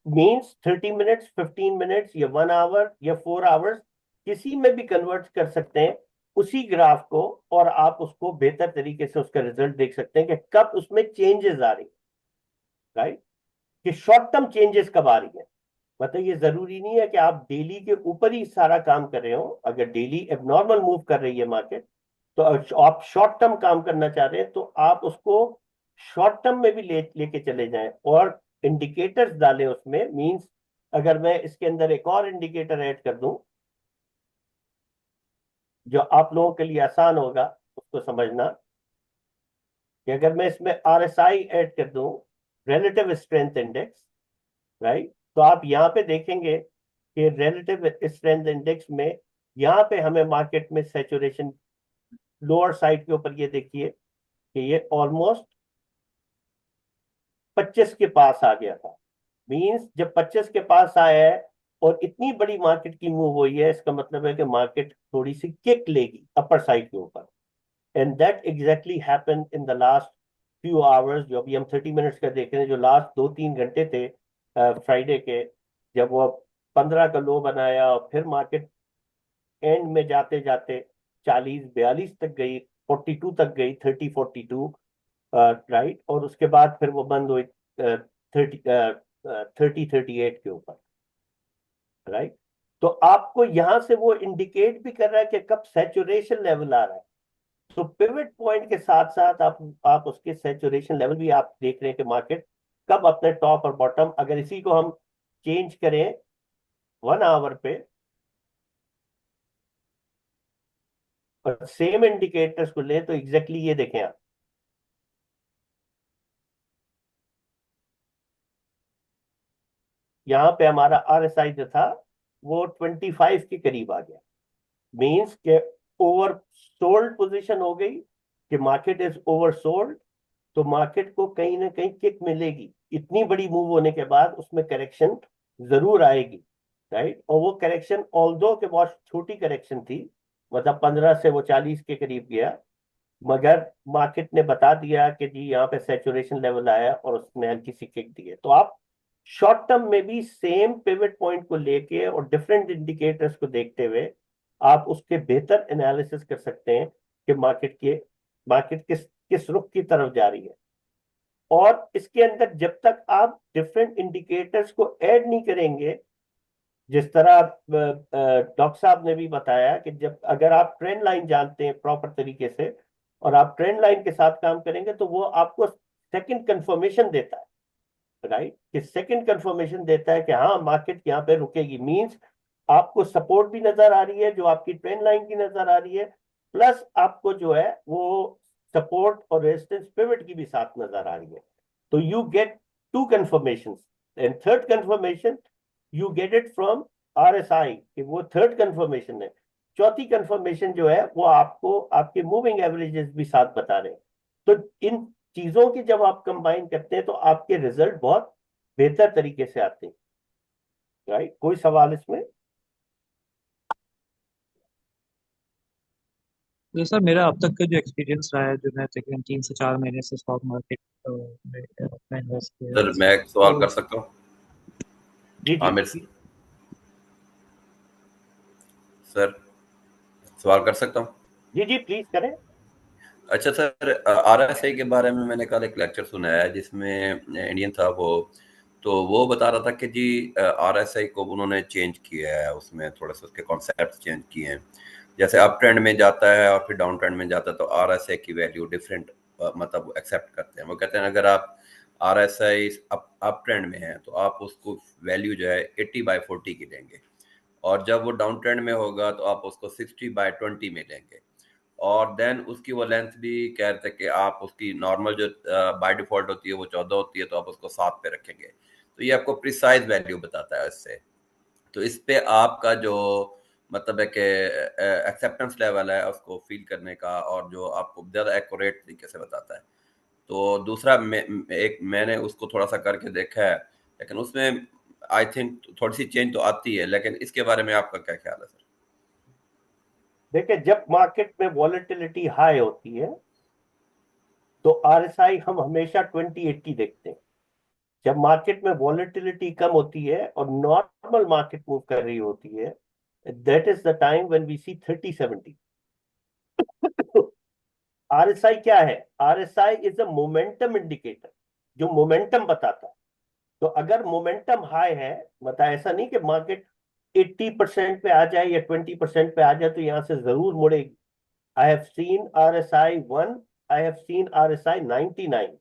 means 30 minutes, 15 minutes या 1 आवर या 4 आवर्स किसी में भी कन्वर्ट कर सकते हैं उसी ग्राफ को, और आप उसको बेहतर तरीके से उसका रिजल्ट देख सकते हैं कि कब उसमें चेंजेस आ रही है, राइट, कि शॉर्ट टर्म चेंजेस कब आ रही है। मतलब ये जरूरी नहीं है कि आप डेली के ऊपर ही सारा काम कर रहे हो। अगर डेली एबनॉर्मल मूव कर रही है मार्केट, तो आप शॉर्ट टर्म काम करना चाह रहे हैं, तो आप उसको शॉर्ट टर्म में भी लेके चले जाएं और इंडिकेटर्स डालें उसमें। मींस अगर मैं इसके अंदर एक और इंडिकेटर ऐड कर दूं जो आप लोगों के लिए आसान होगा उसको समझना, कि अगर मैं इसमें RSI ऐड कर दूं, रिलेटिव स्ट्रेंथ इंडेक्स, राइट, तो आप यहाँ पे देखेंगे कि रिलेटिव स्ट्रेंथ इंडेक्स में यहाँ पे हमें मार्केट में सैचुरेशन लोअर साइड के ऊपर, ये देखिए कि ये ऑलमोस्ट 25 के पास आ गया था। मींस जब 25 के पास आया है और इतनी बड़ी मार्केट की मूव हुई है, इसका मतलब है कि मार्केट थोड़ी सी किक लेगी अपर साइड के ऊपर। And that exactly happened in the last few hours. जो अभी हम 30 मिनट्स का देख रहे हैं, जो लास्ट 2-3 घंटे थे फ्राइडे के, जब वो 15 का लो बनाया और फिर मार्केट एंड में जाते जाते 40-42 तक गई, 42 तक गई, 30-42, राइट, और उसके बाद फिर वो बंद हुई 38 के ऊपर, राइट। तो आपको यहां से वो इंडिकेट भी कर रहा है कि कब सैचुरेशन लेवल आ रहा है। तो पिवट पॉइंट के साथ साथ आप उसके सैचुरेशन लेवल भी आप देख रहे हैं कि मार्केट कब अपने टॉप और बॉटम, अगर इसी को हम चेंज करें 1 आवर पे और सेम इंडिकेटर्स को ले, तो एग्जैक्टली ये देखें आप, यहाँ पे हमारा RSI जो था वो 25 के करीब आ गया। मींस के ओवर सोल्ड पोजीशन हो गई, कि मार्केट इज ओवर सोल्ड। तो मार्केट को कहीं ना कहीं किक मिलेगी, इतनी बड़ी मूव होने के बाद उसमें करेक्शन जरूर आएगी, राइट। और वो करेक्शन ऑल्दो के बहुत छोटी करेक्शन थी, मतलब 15 से वो 40 के करीब गया, मगर मार्केट ने बता दिया कि जी यहाँ पे सैचुरेशन लेवल आया और उसने हल्की सी किक दी है। तो आप शॉर्ट टर्म में भी सेम पिवट पॉइंट को लेके और डिफरेंट इंडिकेटर्स को देखते हुए आप उसके बेहतर एनालिसिस कर सकते हैं कि मार्केट किस किस रुख की तरफ जा रही है। और इसके अंदर जब तक आप डिफरेंट इंडिकेटर्स को ऐड नहीं करेंगे, जिस तरह डॉक्टर साहब ने भी बताया कि जब अगर आप ट्रेंड लाइन जानते हैं प्रॉपर तरीके से और आप ट्रेंड लाइन के साथ काम करेंगे, तो वो आपको सेकंड कंफर्मेशन देता है, राइट, कि सेकंड कंफर्मेशन देता है कि हाँ मार्केट यहाँ पे रुकेगी। मींस आपको सपोर्ट भी नजर आ रही है जो आपकी ट्रेंड लाइन की नजर आ रही है, प्लस आपको जो है वो सपोर्ट और रेजिस्टेंस पिवट की भी साथ नजर आ रही है। तो you get two confirmation, and third confirmation you get it from RSI, कि वो थर्ड कंफर्मेशन है। चौथी कंफर्मेशन जो है वो आपको आपके मूविंग एवरेजेस भी साथ बता रहे हैं। तो इन चीजों की जब आप कंबाइन करते हैं तो आपके रिजल्ट बहुत बेहतर तरीके से आते हैं, राइट। कोई सवाल इसमें? तो सर मेरा अब तक का जो एक्सपीरियंस रहा है, जो मैं तकरीबन 3 से 4 महीने से स्टॉक मार्केट में अपना इन्वेस्ट किया है, सर मैं एक सवाल तो कर सकता हूँ? जी जी आमिर सर, सवाल कर सकता हूँ? जी जी प्लीज करें। अच्छा सर, RSI के बारे में मैंने कल एक लेक्चर सुना है जिसमें इंडियन था तो वो बता रहा था कि जी RSI को उन्होंने चेंज किया है, उसमें थोड़ा सा उसके कॉन्सेप्ट चेंज किए हैं। जैसे अप ट्रेंड में जाता है और फिर डाउन ट्रेंड में जाता है तो RSI की वैल्यू डिफरेंट मतलब एक्सेप्ट करते हैं। वो कहते हैं अगर आप RSI अप ट्रेंड में है तो आप उसको वैल्यू जो है 80/40 की लेंगे, और जब वो डाउन ट्रेंड में होगा तो आप उसको 60/20 में लेंगे। और देन उसकी वो लेंथ भी कह रहे थे कि आप उसकी नॉर्मल जो बाय डिफॉल्ट होती है वो 14 होती है, तो आप उसको 7 पे रखेंगे। तो ये आपको प्रिसाइज वैल्यू बताता है इससे। तो इस पे आपका जो मतलब है कि एक्सेप्टेंस लेवल है उसको फील करने का, और जो आपको ज़्यादा एक्यूरेट तरीके से बताता है। तो दूसरा मैंने उसको थोड़ा सा करके देखा है, लेकिन उसमें आई थिंक थोड़ी सी चेंज तो आती है, लेकिन इसके बारे में आपका क्या ख्याल है सर? देखिए, जब मार्केट में वॉलेटिलिटी हाई होती है तो आरएसआई हम हमेशा 2080 देखते हैं। जब मार्केट में वॉलेटिलिटी कम होती है और नॉर्मल मार्केट मूव कर रही होती है, that is the time when we see 3070। RSI क्या है? RSI is a momentum indicator, जो मोमेंटम बताता है। तो अगर मोमेंटम हाई है, मतलब ऐसा नहीं कि मार्केट 80% पे आ जाए या 20% पे आ जाए तो यहां से जरूर मुड़ेगी। I have seen RSI 1, I have seen RSI 99,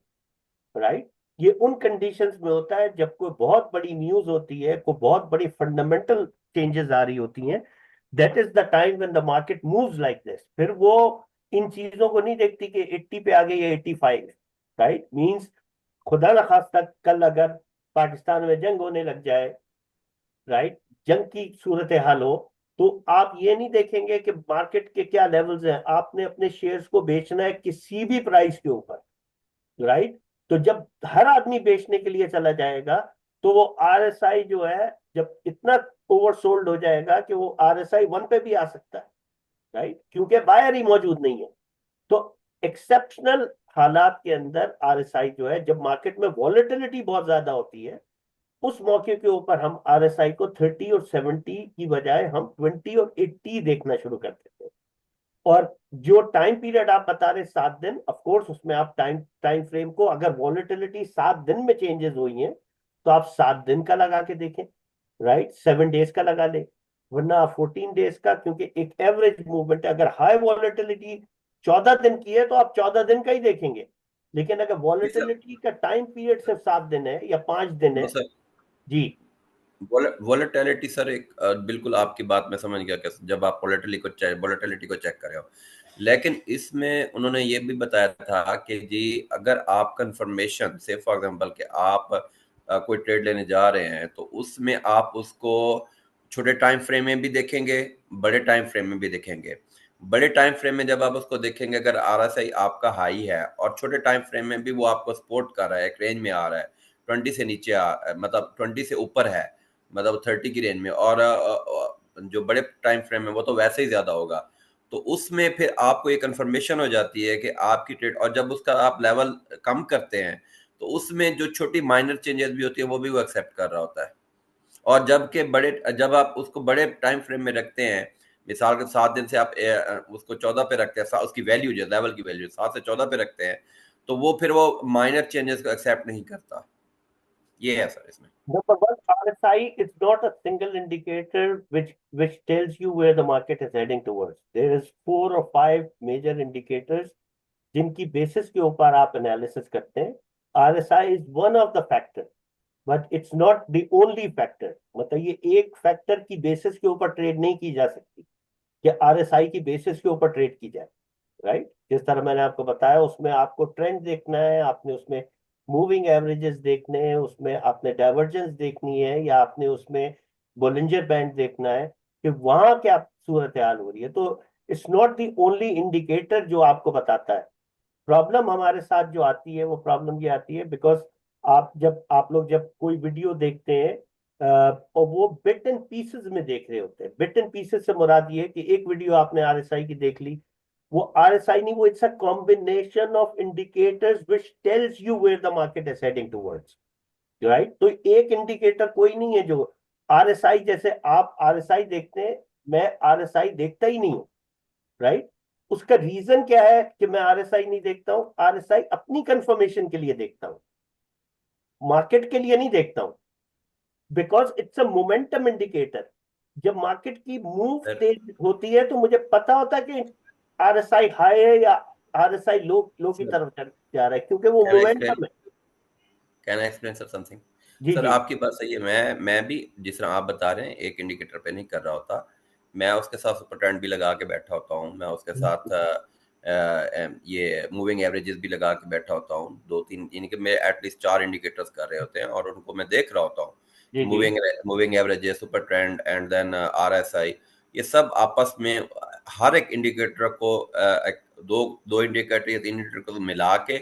right? ये उन कंडीशंस में होता है जब कोई बहुत बड़ी न्यूज होती है, कोई बहुत बड़ी फंडामेंटल चेंजेस आ रही होती हैं। That is the time when the market moves like this. फिर वो इन चीजों को नहीं देखती कि 80 पे आ गई या 85, राइट? मींस खुदा ना खास्ता कल अगर पाकिस्तान में जंग होने लग जाए, राइट, जंग की सूरत हाल हो, तो आप ये नहीं देखेंगे कि मार्केट के क्या लेवल्स हैं, आपने अपने शेयर्स को बेचना है किसी भी प्राइस के ऊपर, राइट? तो जब हर आदमी बेचने के लिए चला जाएगा तो वो आरएसआई जो है, जब इतना ओवरसोल्ड हो जाएगा कि वो आरएसआई 1 पे भी आ सकता है, राइट? क्योंकि बायर ही मौजूद नहीं है। तो एक्सेप्शनल हालात के अंदर आरएसआई जो है, जब मार्केट में वॉलेटिलिटी बहुत ज्यादा होती है, उस मौके के ऊपर हम आरएसआई को 30 और 70 की बजाय हम 20 और 80 देखना शुरू कर देते हैं। और जो टाइम पीरियड आप बता रहे 7 दिन, ऑफ कोर्स उसमें आप टाइम फ्रेम को, अगर वॉलेटिलिटी 7 दिन में चेंजेस हुई हैं तो आप 7 दिन का लगा के देखें, राइट? 7 डेज का लगा ले, वरना 14 डेज का, क्योंकि एक एवरेज मूवमेंट है। अगर हाई वॉलेटिलिटी 14 दिन की है तो आप 14 दिन का ही देखेंगे, लेकिन अगर जी सर। वॉलेटिलिटी का टाइम पीरियड सिर्फ 7 दिन है या 5 दिन नो है। सर, जी। वोलेटिलिटी सर, एक बिल्कुल आपकी बात मैं समझ गया कि जब आप वोलेटिलिटी को चेक कर रहे हो, लेकिन इसमें उन्होंने ये भी बताया था कि जी अगर आप कंफर्मेशन से, फॉर एग्जांपल कि आप कोई ट्रेड लेने जा रहे हैं, तो उसमें आप उसको छोटे टाइम फ्रेम में भी देखेंगे, बड़े टाइम फ्रेम में भी देखेंगे। बड़े टाइम फ्रेम में जब आप उसको देखेंगे, अगर आरएसआई आपका हाई है और छोटे टाइम फ्रेम में भी वो आपको सपोर्ट कर रहा है, एक रेंज में आ रहा है, 20 से नीचे मतलब 20 से ऊपर है, मतलब 30 की रेंज में, और जो बड़े टाइम फ्रेम है वो तो वैसे ही ज्यादा होगा, तो उसमें फिर आपको ये कंफर्मेशन हो जाती है कि आपकी ट्रेड, और जब उसका आप लेवल कम करते हैं तो उसमें जो छोटी माइनर चेंजेस भी होती है वो भी वो एक्सेप्ट कर रहा होता है। और जब आप उसको बड़े टाइम फ्रेम में रखते हैं, मिसाल के 7 दिन से आप उसको 14 पे रखते हैं, उसकी वैल्यू जो लेवल की वैल्यू 7 से 14 पे रखते हैं, तो वो फिर वो माइनर चेंजेस को एक्सेप्ट नहीं करता। ये है सर इसमें। Number one, RSI is not a single indicator which tells you where the market is heading towards. There is 4 or 5 major indicators जिनकी बेसिस के ऊपर आप एनालिसिस करते हैं। RSI is one of the factor, but it's not the only factor। मतलब ये एक factor की बेसिस के ऊपर ट्रेड नहीं की जा सकती कि RSI की बेसिस के ऊपर ट्रेड की जाए, राइट? जिस तरह मैंने आपको बताया, उसमें आपको ट्रेंड देखना है, आपने उसमें मूविंग एवरेजेस देखने हैं, उसमें आपने डाइवर्जेंस देखनी है, या आपने उसमें बोलिंजर बैंड देखना है कि वहां क्या सूरत हाल हो रही है। तो it's not the only indicator जो आपको बताता है। प्रॉब्लम हमारे साथ जो आती है, वो प्रॉब्लम ये आती है बिकॉज आप लोग जब कोई वीडियो देखते हैं और वो बिट एंड पीसेस में देख रहे होते हैं। बिट एंड पीसेस से मुराद ये है कि एक वीडियो आपने आरएसआई की देख ली, वो आरएसआई नहीं, वो it's a combination of indicators which tells you where the market is heading towards, right? तो एक इंडिकेटर कोई नहीं है जो आरएसआई, जैसे आप आरएसआई देखते हैं, मैं आरएसआई देखता ही नहीं हूं, राइट? उसका रीजन क्या है कि मैं आरएसआई नहीं देखता हूं? आरएसआई अपनी कंफर्मेशन के लिए देखता हूं, मार्केट के लिए नहीं देखता हूं, because it's a momentum indicator. जब मार्केट की मूव सर तेज होती है तो मुझे पता होता है कि आरएसआई हाई है या आरएसआई लो की सर तरफ जा रहा है, क्योंकि वो कैन आई एक्सप्लेन मोमेंटम है। Can I explain sir something? जी सर जी। आपकी बात सही है, मैं भी जिस तरह आप बता रहे हैं एक इंडिकेटर पे नहीं कर रहा होता, मैं उसके साथ सुपर ट्रेंड भी लगा के बैठा होता हूँ, मैं उसके साथ ये मूविंग एवरेजेस भी लगा के बैठा होता हूँ, 2-3, यानी कि मैं एटलीस्ट 4 इंडिकेटर्स कर रहे होते हैं और उनको मैं देख रहा होता हूँ कि जी जी। Moving averages, super trend and then RSI, ये सब आपस में हर एक इंडिकेटर को दो दो इंडिकेटर या 3 इंडिकेटर को मिला के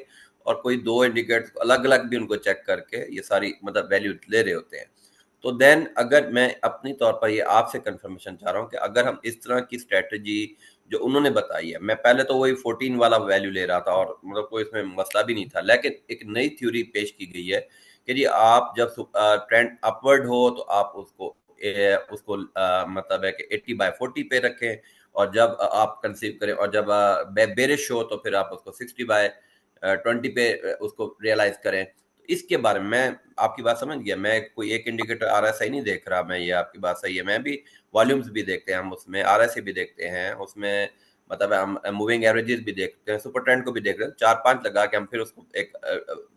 और कोई 2 इंडिकेटर्स अलग अलग भी उनको चेक करके ये सारी मतलब वैल्यू ले रहे होते हैं। तो देन अगर मैं अपनी तौर पर ये आपसे कंफर्मेशन चाह रहा हूँ कि अगर हम इस तरह की स्ट्रेटजी जो उन्होंने बताई है, मैं पहले तो वही 14 वाला वैल्यू ले रहा था और मतलब कोई इसमें मसला भी नहीं था, लेकिन एक नई थ्योरी पेश की गई है कि जी आप जब ट्रेंड अपवर्ड हो तो आप उसको मतलब है कि 80/40 पे रखें, और जब आप कंसीव करें और जब बेरिश हो तो फिर आप उसको 60/20 पे उसको रियलाइज करें। तो इसके बारे में मैं आपकी बात समझ गया, मैं कोई एक इंडिकेटर RSI नहीं देख रहा मैं, ये आपकी बात सही है, मैं भी वॉल्यूम्स भी देखते हैं हम उसमें, RSI भी देखते हैं उसमें, मतलब हम मूविंग एवरेजेस भी देखते हैं, सुपर ट्रेंड को भी देख रहे हैं, 4-5 लगा के हम फिर उसको एक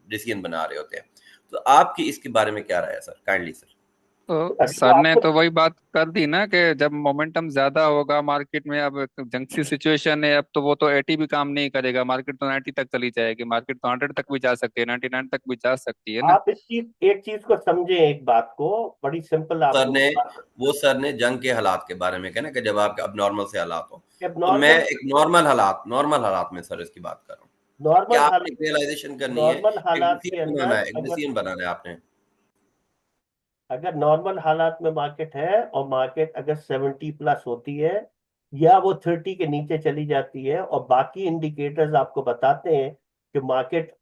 डिसीजन बना रहे होते हैं। तो आपकी इसके बारे में क्या राय है सर, काइंडली सर। तो अगर सर ने आपको तो वही बात कर दी ना कि जब मोमेंटम ज्यादा होगा मार्केट में, अब जंग सी सिचुएशन है, अब तो वो तो 80 भी काम नहीं करेगा, मार्केट तो 90 तक चली जाएगी, मार्केट तो 100 तक भी जा सकती है, 99 तक भी जा सकती है ना। आप एक चीज को समझें, एक बात को बड़ी सिंपल सर आपको ने बात। सर ने जंग के हालात के बारे में कहना कि जब आपके अब नॉर्मल से हालात हो, अब तो मैं नॉर्मल एक नॉर्मल हालात में सर इसकी बात कर रहा हूँ। क्या नॉर्मल आपने हाल रियलाइजेशन करनी है, नॉर्मल एक हालात के डिसीजन बनाना अंदर है, एक अगर डिसीजन बनाना है आपने। अगर नॉर्मल हालात में मार्केट है और मार्केट अगर 70 प्लस होती है या वो 30 के नीचे चली जाती है, और बाकी इंडिकेटर्स आपको बताते हैं कि मार्केट,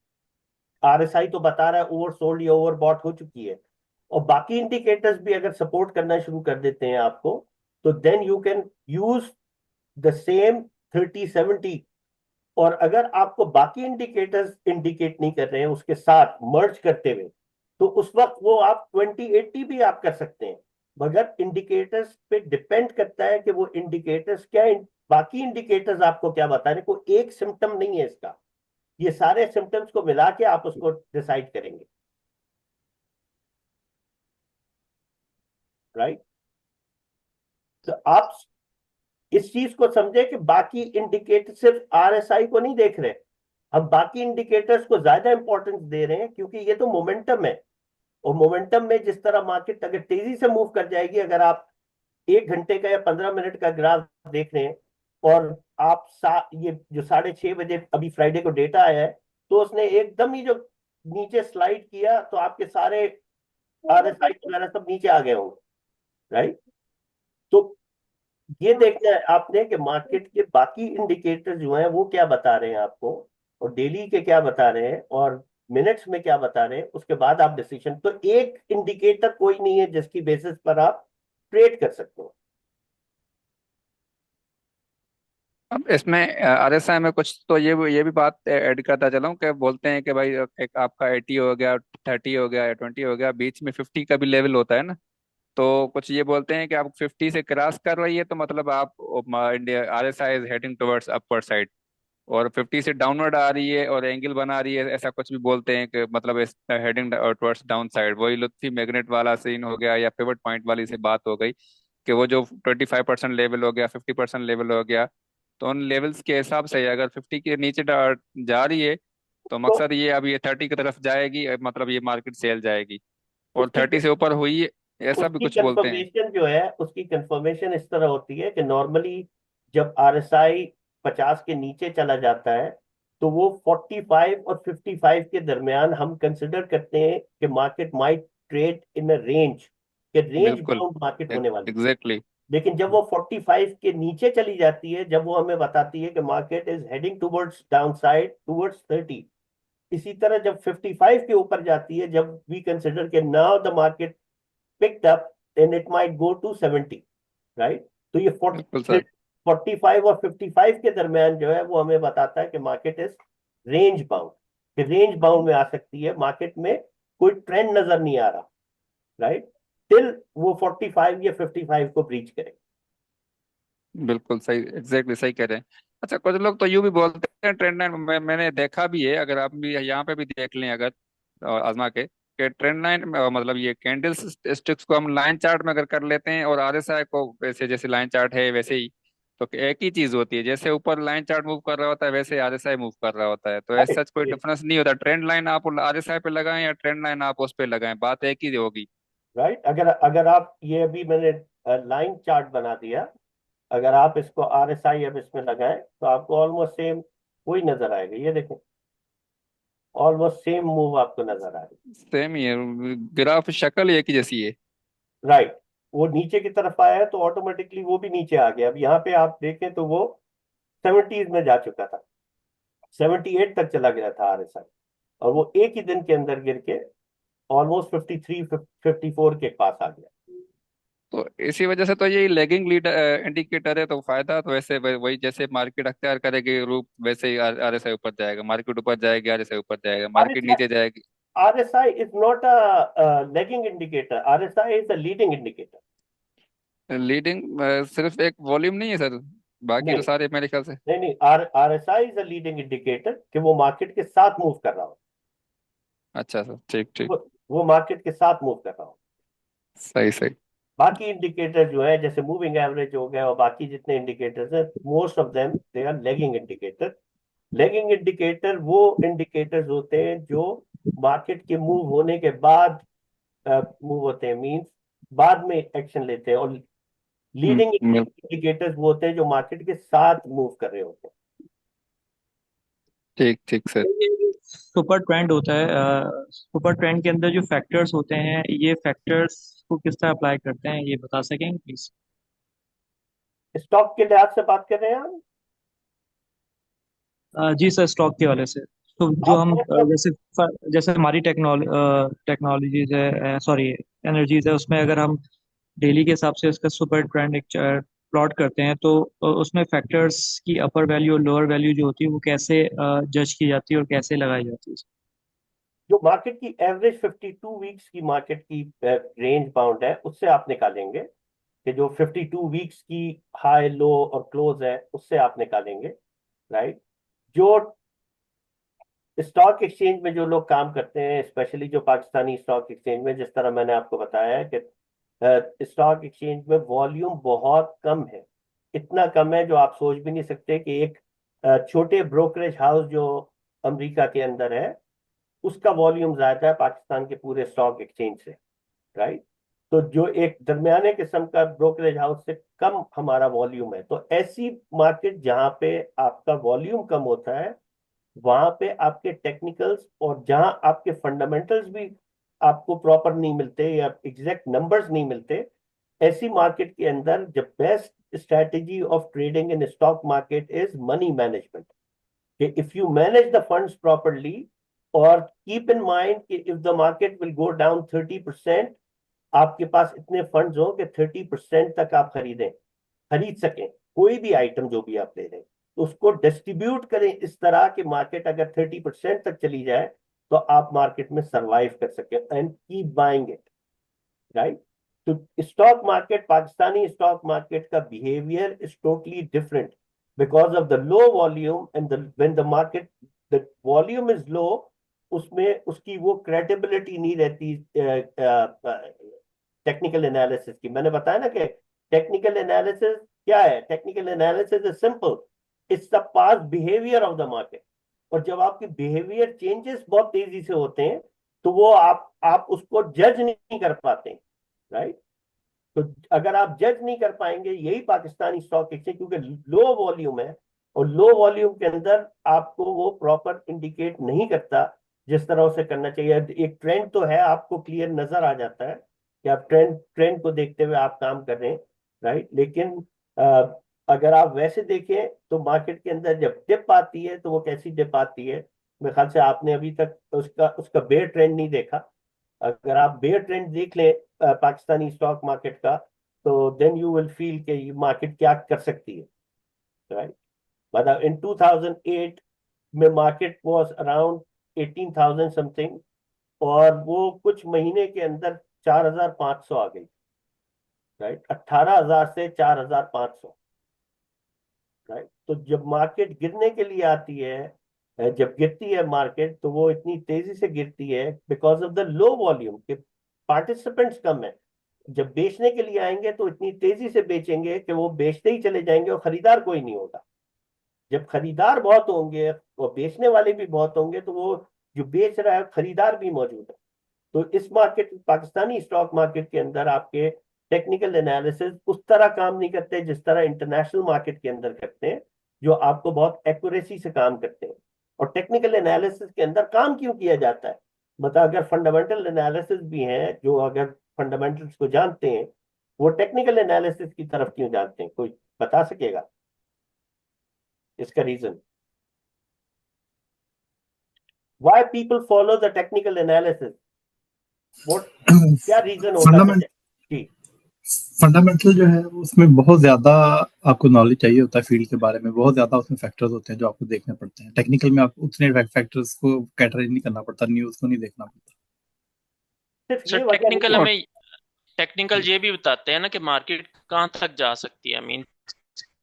RSI तो बता रहा है ओवरसोल्ड या ओवरबॉट हो चुकी है, और बाकी इंडिकेटर्स भी अगर सपोर्ट करना शुरू कर देते हैं आपको, तो then you can use the same 30-70। और अगर आपको बाकी इंडिकेटर्स इंडिकेट नहीं कर रहे हैं उसके साथ मर्ज करते हुए, तो उस वक्त वो आप 20-80 भी आप कर सकते हैं। मगर इंडिकेटर्स पे डिपेंड करता है कि वो इंडिकेटर्स क्या बाकी इंडिकेटर्स आपको क्या बता रहे हैं, कोई एक सिम्टम नहीं है इसका, ये सारे सिम्टम्स को मिला के आप उसको डिसाइड करेंगे। राइट। तो आप इस चीज को समझे कि बाकी इंडिकेटर सिर्फ RSI को नहीं देख रहे, हम बाकी इंडिकेटर्स को ज्यादा इंपॉर्टेंस दे रहे हैं, क्योंकि ये तो मोमेंटम है। और मोमेंटम में जिस तरह मार्केट अगर तेजी से मूव कर जाएगी, अगर आप 1 घंटे का या 15 मिनट का ग्राफ देख रहे हैं, और आप ये जो 6:30 बजे अभी फ्राइडे को डेटा आया है, तो उसने एकदम ही जो नीचे स्लाइड किया, तो आपके सारे RSI वगैरह सब नीचे आ गए होंगे। राइट। तो ये देखना है आपने कि मार्केट के बाकी इंडिकेटर जो हैं वो क्या बता रहे हैं आपको, और डेली के क्या बता रहे हैं, और मिनट्स में क्या बता रहे हैं, उसके बाद आप डिसीजन। तो एक इंडिकेटर कोई नहीं है जिसकी बेसिस पर आप ट्रेड कर सकते हो। अब इसमें RSI में कुछ तो ये भी बात ऐड करता चला कि बोलते हैं कि भाई एक आपका 80 हो गया, 30 हो गया या 20 हो गया, बीच में 50 का भी लेवल होता है ना। तो कुछ ये बोलते हैं कि आप 50 से क्रॉस कर रही है तो मतलब आप India RSI is heading towards upper side, और 50 से डाउनवर्ड आ रही है और एंगल बना रही है, ऐसा कुछ भी बोलते हैं कि मतलब हेडिंग टुवर्ड्स डाउन साइड। वही लुत्फी मैग्नेट वाला सीन हो गया या पिवट पॉइंट वाली से बात हो गई कि वो जो 25% लेवल हो गया, 50% लेवल हो गया, तो उन लेवल्स के हिसाब से अगर 50 के नीचे जा रही है तो तो मकसद ये अब ये 30 की तरफ जाएगी, मतलब ये मार्केट सेल जाएगी, और उसकी 30 से ऊपर हुई है, ऐसा भी उसकी कुछ बोलते हैं। कंफर्मेशन जो है, उसकी कंफर्मेशन इस तरह होती है कि नॉर्मली जब RSI 50 के नीचे चला जाता है, तो वो 45 और 55 के दरमियान हम कंसिडर करते हैं कि market might trade in a range, कि रेंज बिल्कुल, बाउंड मार्केट होने वाली है। एग्जैक्टली। लेकिन जब वो 45 के नीचे चली जाती है, जब वो हमें बताती है कि market is heading towards down side towards 30। इसी तरह जब 55 के ऊपर जाती है, जब वी कंसिडर के now the market picked up, then it might go to 70। Right. तो ये बिल्कुल सर। 45 और 55 के दरमियान जो है वो हमें बताता है कि मार्केट इज रेंज बाउंड, कि रेंज बाउंड में आ सकती है, मार्केट में कोई ट्रेंड नजर नहीं आ रहा। राइट। टिल वो 45 या 55 को ब्रीच करे। बिल्कुल सही, एग्जैक्टली सही कह रहे हैं। अच्छा, कुछ लोग तो यूं भी बोलते हैं ट्रेंड लाइन, मैंने देखा भी है, अगर आप भी यहाँ पे भी देख लें अगर आजमा के, कि ट्रेंड लाइन मतलब ये कैंडल स्टिक्स को हम लाइन चार्ट में अगर कर लेते हैं और RSI को वैसे जैसे लाइन चार्ट है वैसे ही, तो एक ही चीज होती है, जैसे ऊपर लाइन चार्ट मूव कर रहा होता है वैसे RSI मूव कर रहा होता है, तो अरे ऐसा कोई डिफरेंस नहीं होता। ट्रेंड लाइन आप RSI पे लगाएं या ट्रेंड लाइन आप उस पे लगाएं, बात एक ही होगी। राइट। अगर अगर आप ये अभी मैंने लाइन चार्ट बना दिया, अगर आप इसको RSI अब इसमें लगाएं, तो आपको ऑलमोस्ट सेम वही नजर आएगा। ये देखें, ऑलमोस्ट सेम मूव आपको नजर आ रही सेम ही है, ग्राफ शक्ल एक ही जैसी है। है। राइट, वो नीचे की तरफ आया है तो ऑटोमेटिकली वो भी नीचे आ गया। अब यहाँ पे आप देखें तो वो 70s में जा चुका था, 78 तक चला गया था RSI, और वो एक ही दिन के अंदर गिर के ऑलमोस्ट 53 54 के पास आ गया। तो इसी वजह से तो ये लैगिंग लीड इंडिकेटर है, तो फायदा तो वैसे वही जैसे मार्केट अख्तियार करेगी रूप, वैसे ही RSI ऊपर जाएगा, मार्केट ऊपर जाएगी RSI ऊपर जाएगा, मार्केट नीचे जाएगी। RSI is not a lagging indicator. RSI is a leading indicator. Leading सिर्फ एक वॉल्यूम नहीं है सर, बाकी तो नहीं सारे मेरे ख्याल से। नहीं नहीं, RSI is a leading indicator कि वो मार्केट के साथ मूव कर रहा हो। अच्छा सर, ठीक ठीक। वो मार्केट के साथ मूव कर रहा हो। सही सही। बाकी इंडिकेटर जो है जैसे मूविंग एवरेज हो गया और बाकी जितने इंडिकेटर्स हैं, most of them they are lagging indicator. Lagging indicator वो इंडिकेटर्स होते हैं जो मार्केट के मूव होने के बाद मूव होते हैं, मींस बाद में एक्शन लेते हैं। और लीडिंग हम्म, इंडिकेटर्स वो होते हैं जो मार्केट के साथ मूव कर रहे होते हैं। ठीक ठीक सर। सुपर ट्रेंड होता है, सुपर ट्रेंड के अंदर जो फैक्टर्स होते हैं, ये फैक्टर्स को किस तरह अप्लाई करते हैं, ये बता सकेंगे प्लीज? स्टॉक के लिहाज से बात कर रहे हैं आप? जी सर, स्टॉक के वाले से। तो जो आप हम मतलब जैसे जैसे हमारी टेक्नोलॉजीज है, सॉरी एनर्जीज है, उसमें अगर हम डेली के हिसाब से इसका सुपर ट्रेंड एक प्लॉट करते हैं, तो उसमें फैक्टर्स की अपर वैल्यू और लोअर वैल्यू जो होती है वो कैसे जज की जाती है और कैसे लगाई जाती है? जो मार्केट की एवरेज 52 वीक्स की मार्केट की रेंज बाउंड है, उससे आप निकालेंगे कि जो 52 वीक्स की हाई लो और क्लोज है, उससे आप निकालेंगे। राइट। जो स्टॉक एक्सचेंज में जो लोग काम करते हैं, स्पेशली जो पाकिस्तानी स्टॉक एक्सचेंज में, जिस तरह मैंने आपको बताया है कि स्टॉक एक्सचेंज में वॉल्यूम बहुत कम है। इतना कम है जो आप सोच भी नहीं सकते कि एक छोटे ब्रोकरेज हाउस जो अमेरिका के अंदर है, उसका वॉल्यूम ज्यादा है पाकिस्तान के पूरे स्टॉक एक्सचेंज से। राइट। तो जो एक दरमियाने किस्म का ब्रोकरेज हाउस से कम हमारा वॉल्यूम है, तो ऐसी मार्केट जहां पे आपका वॉल्यूम कम होता है, वहां पे आपके टेक्निकल्स और जहां आपके फंडामेंटल्स भी आपको प्रॉपर नहीं मिलते या एग्जैक्ट नंबर्स नहीं मिलते, ऐसी मार्केट के अंदर the best strategy of trading in stock market is money management. कि if you manage the funds properly, और कीप इन माइंड कि if the market will go down 30%, आपके पास इतने फंड्स हो कि 30% तक आप खरीद सकें कोई भी आइटम जो भी आप ले रहे हैं, तो उसको डिस्ट्रीब्यूट करें इस तरह कि मार्केट अगर 30% तक चली जाए तो आप मार्केट में सरवाइव कर सकें and keep buying it. Right. तो stock market, Pakistani stock market का behaviour is totally different because of the low volume and when the market the volume is low, उसमें उसकी वो क्रेडिबिलिटी नहीं रहती टेक्निकल एनालिसिस की। मैंने बताया ना कि टेक्निकल एनालिसिस क्या है। Technical analysis is simple, it's the past behaviour of the market. और जब आपके बिहेवियर चेंजेस बहुत तेजी से होते हैं, तो वो आप उसको जज नहीं कर पाते। राइट। तो अगर आप जज नहीं कर पाएंगे, यही पाकिस्तानी स्टॉक एक्सचेंज क्योंकि लो वॉल्यूम है, और लो वॉल्यूम के अंदर आपको वो प्रॉपर इंडिकेट नहीं करता जिस तरह उसे करना चाहिए। एक ट्रेंड तो है, आपको क्लियर नजर आ जाता है कि आप ट्रेंड ट्रेंड को देखते हुए आप काम कर रहे हैं। राइट। लेकिन अगर आप वैसे देखें तो मार्केट के अंदर जब डिप आती है तो वो कैसी डिप आती है, मेरे ख्याल से आपने अभी तक उसका उसका बेयर ट्रेंड नहीं देखा। अगर आप बेयर ट्रेंड देख लें पाकिस्तानी स्टॉक मार्केट का, तो देन यू विल फील कि ये मार्केट क्या कर सकती है। राइट। मतलब इन 2008 में मार्केट वाज अराउंड 18,000 समथिंग, और वो कुछ महीने के अंदर 4,500 आ गई। राइट। 18,000 से 4,500। राइट। तो जब मार्केट गिरने के लिए आती है, जब गिरती है मार्केट, तो वो इतनी तेजी से गिरती है because of the low volume के पार्टिसिपेंट्स कम है। जब बेचने के लिए आएंगे तो इतनी तेजी से बेचेंगे कि वो बेचते ही चले जाएंगे और खरीदार कोई नहीं होगा। जब खरीदार बहुत होंगे और बेचने वाले भी बहुत होंगे, तो वो जो बेच रहा है खरीदार भी मौजूद है। तो इस मार्केट, पाकिस्तानी स्टॉक मार्केट के अंदर आपके टेक्निकल एनालिसिस उस तरह काम नहीं करते जिस तरह इंटरनेशनल मार्केट के अंदर करते हैं, जो आपको बहुत एक्यूरेसी से काम करते हैं। और टेक्निकल एनालिसिस के अंदर काम क्यों किया जाता है? मतलब अगर फंडामेंटल एनालिसिस भी हैं जो अगर फंडामेंटल्स को जानते हैं, वो टेक्निकल एनालिसिस की तरफ क्यों जानते हैं? कोई बता सकेगा इसका reason? Why people follow the technical analysis? What, क्या रीजन होगा फंडामेंट जी? फंडामेंटल जो है उसमें बहुत ज्यादा आपको नॉलेज चाहिए होता है फील्ड के बारे में, बहुत ज्यादा उसमें फैक्टर्स होते हैं जो आपको देखने पड़ते हैं। टेक्निकल में आप उतने फैक्टर्स को कैटर नहीं करना पड़ता, न्यूज को नहीं देखना पड़ता। सिर्फ सर ये वजह टेक्निकल नहीं हमें टेक्निकल ये भी बताते हैं ना कि मार्केट कहाँ तक जा सकती है, आई मीन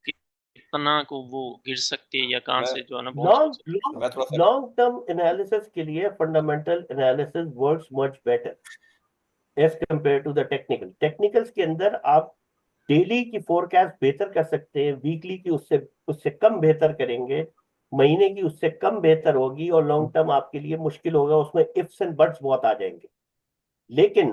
कितना को वो गिर सकती है या कहाँ मैं से जो है ना है। पहुंच लॉन्ग सकती है। मैं थोड़ा सा लॉन्ग टर्म एनालिसिस के लिए fundamental analysis works much better as compare to the technical. Technicals के अंदर आप डेली की फोरकास्ट बेहतर कर सकते हैं, वीकली की उससे उससे कम बेहतर करेंगे, महीने की उससे कम बेहतर होगी, और लॉन्ग टर्म आपके लिए मुश्किल होगा, उसमें इफ्स एंड बट्स बहुत आ जाएंगे। लेकिन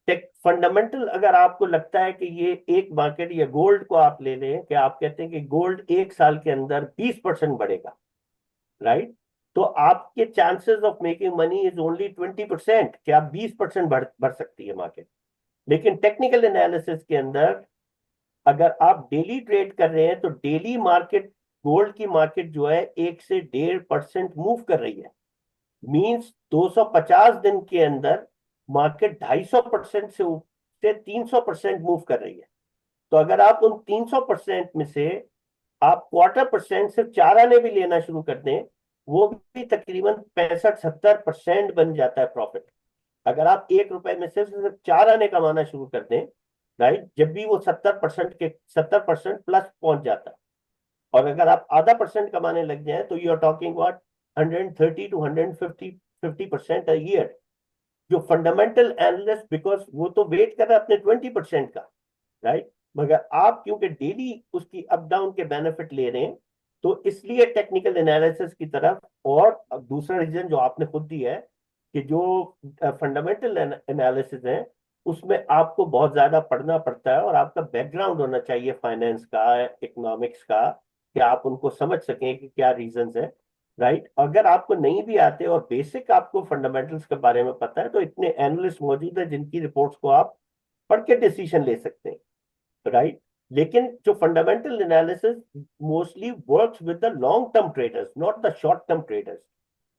टेक फंडामेंटल अगर आपको लगता है कि ये एक मार्केट, या गोल्ड को आप ले लें कि आप कहते हैं कि गोल्ड एक साल के अंदर 20% बढ़ेगा, राइट? तो आपके chances of making money is only 20%, कि आप 20% बढ़ सकती है मार्केट। लेकिन टेक्निकल एनालिसिस के अंदर अगर आप डेली ट्रेड कर रहे हैं तो डेली मार्केट, गोल्ड की मार्केट जो है 1 से 1.5% मूव कर रही है। मींस 250 दिन के अंदर मार्केट 250% से 300% मूव कर रही है। तो अगर आप उन 300% में से आप 1/4% सिर्फ 4 आने भी लेना शुरू कर दें, वो भी तकरीबन 65-70% बन जाता है प्रॉफिट। अगर आप 1 रुपए में सिर्फ 4 आने कमाना शुरू कर दें, राइट, जब भी वो 70% प्लस पहुंच जाता है। और अगर आप आधा परसेंट कमाने लग जाए तो you are talking what 130 to 150% a year. जो फंडामेंटल एनालिस्ट, बिकॉज वो तो वेट कर रहा है अपने 20% का, राइट, मगर आप क्योंकि डेली उसकी अप डाउन के बेनिफिट ले रहे हैं, तो इसलिए टेक्निकल एनालिसिस की तरफ। और दूसरा रीजन जो आपने खुद दिया है कि जो फंडामेंटल एनालिसिस है उसमें आपको बहुत ज्यादा पढ़ना पड़ता है, और आपका बैकग्राउंड होना चाहिए फाइनेंस का, इकोनॉमिक्स का, कि आप उनको समझ सकें कि क्या रीजंस है, राइट। अगर आपको नहीं भी आते और बेसिक आपको फंडामेंटल्स के बारे में पता है, तो इतने एनालिस्ट मौजूद है जिनकी रिपोर्ट्स को आप पढ़ के डिसीजन ले सकते हैं, राइट। लेकिन जो fundamental analysis mostly works with the long term traders, not the short term traders.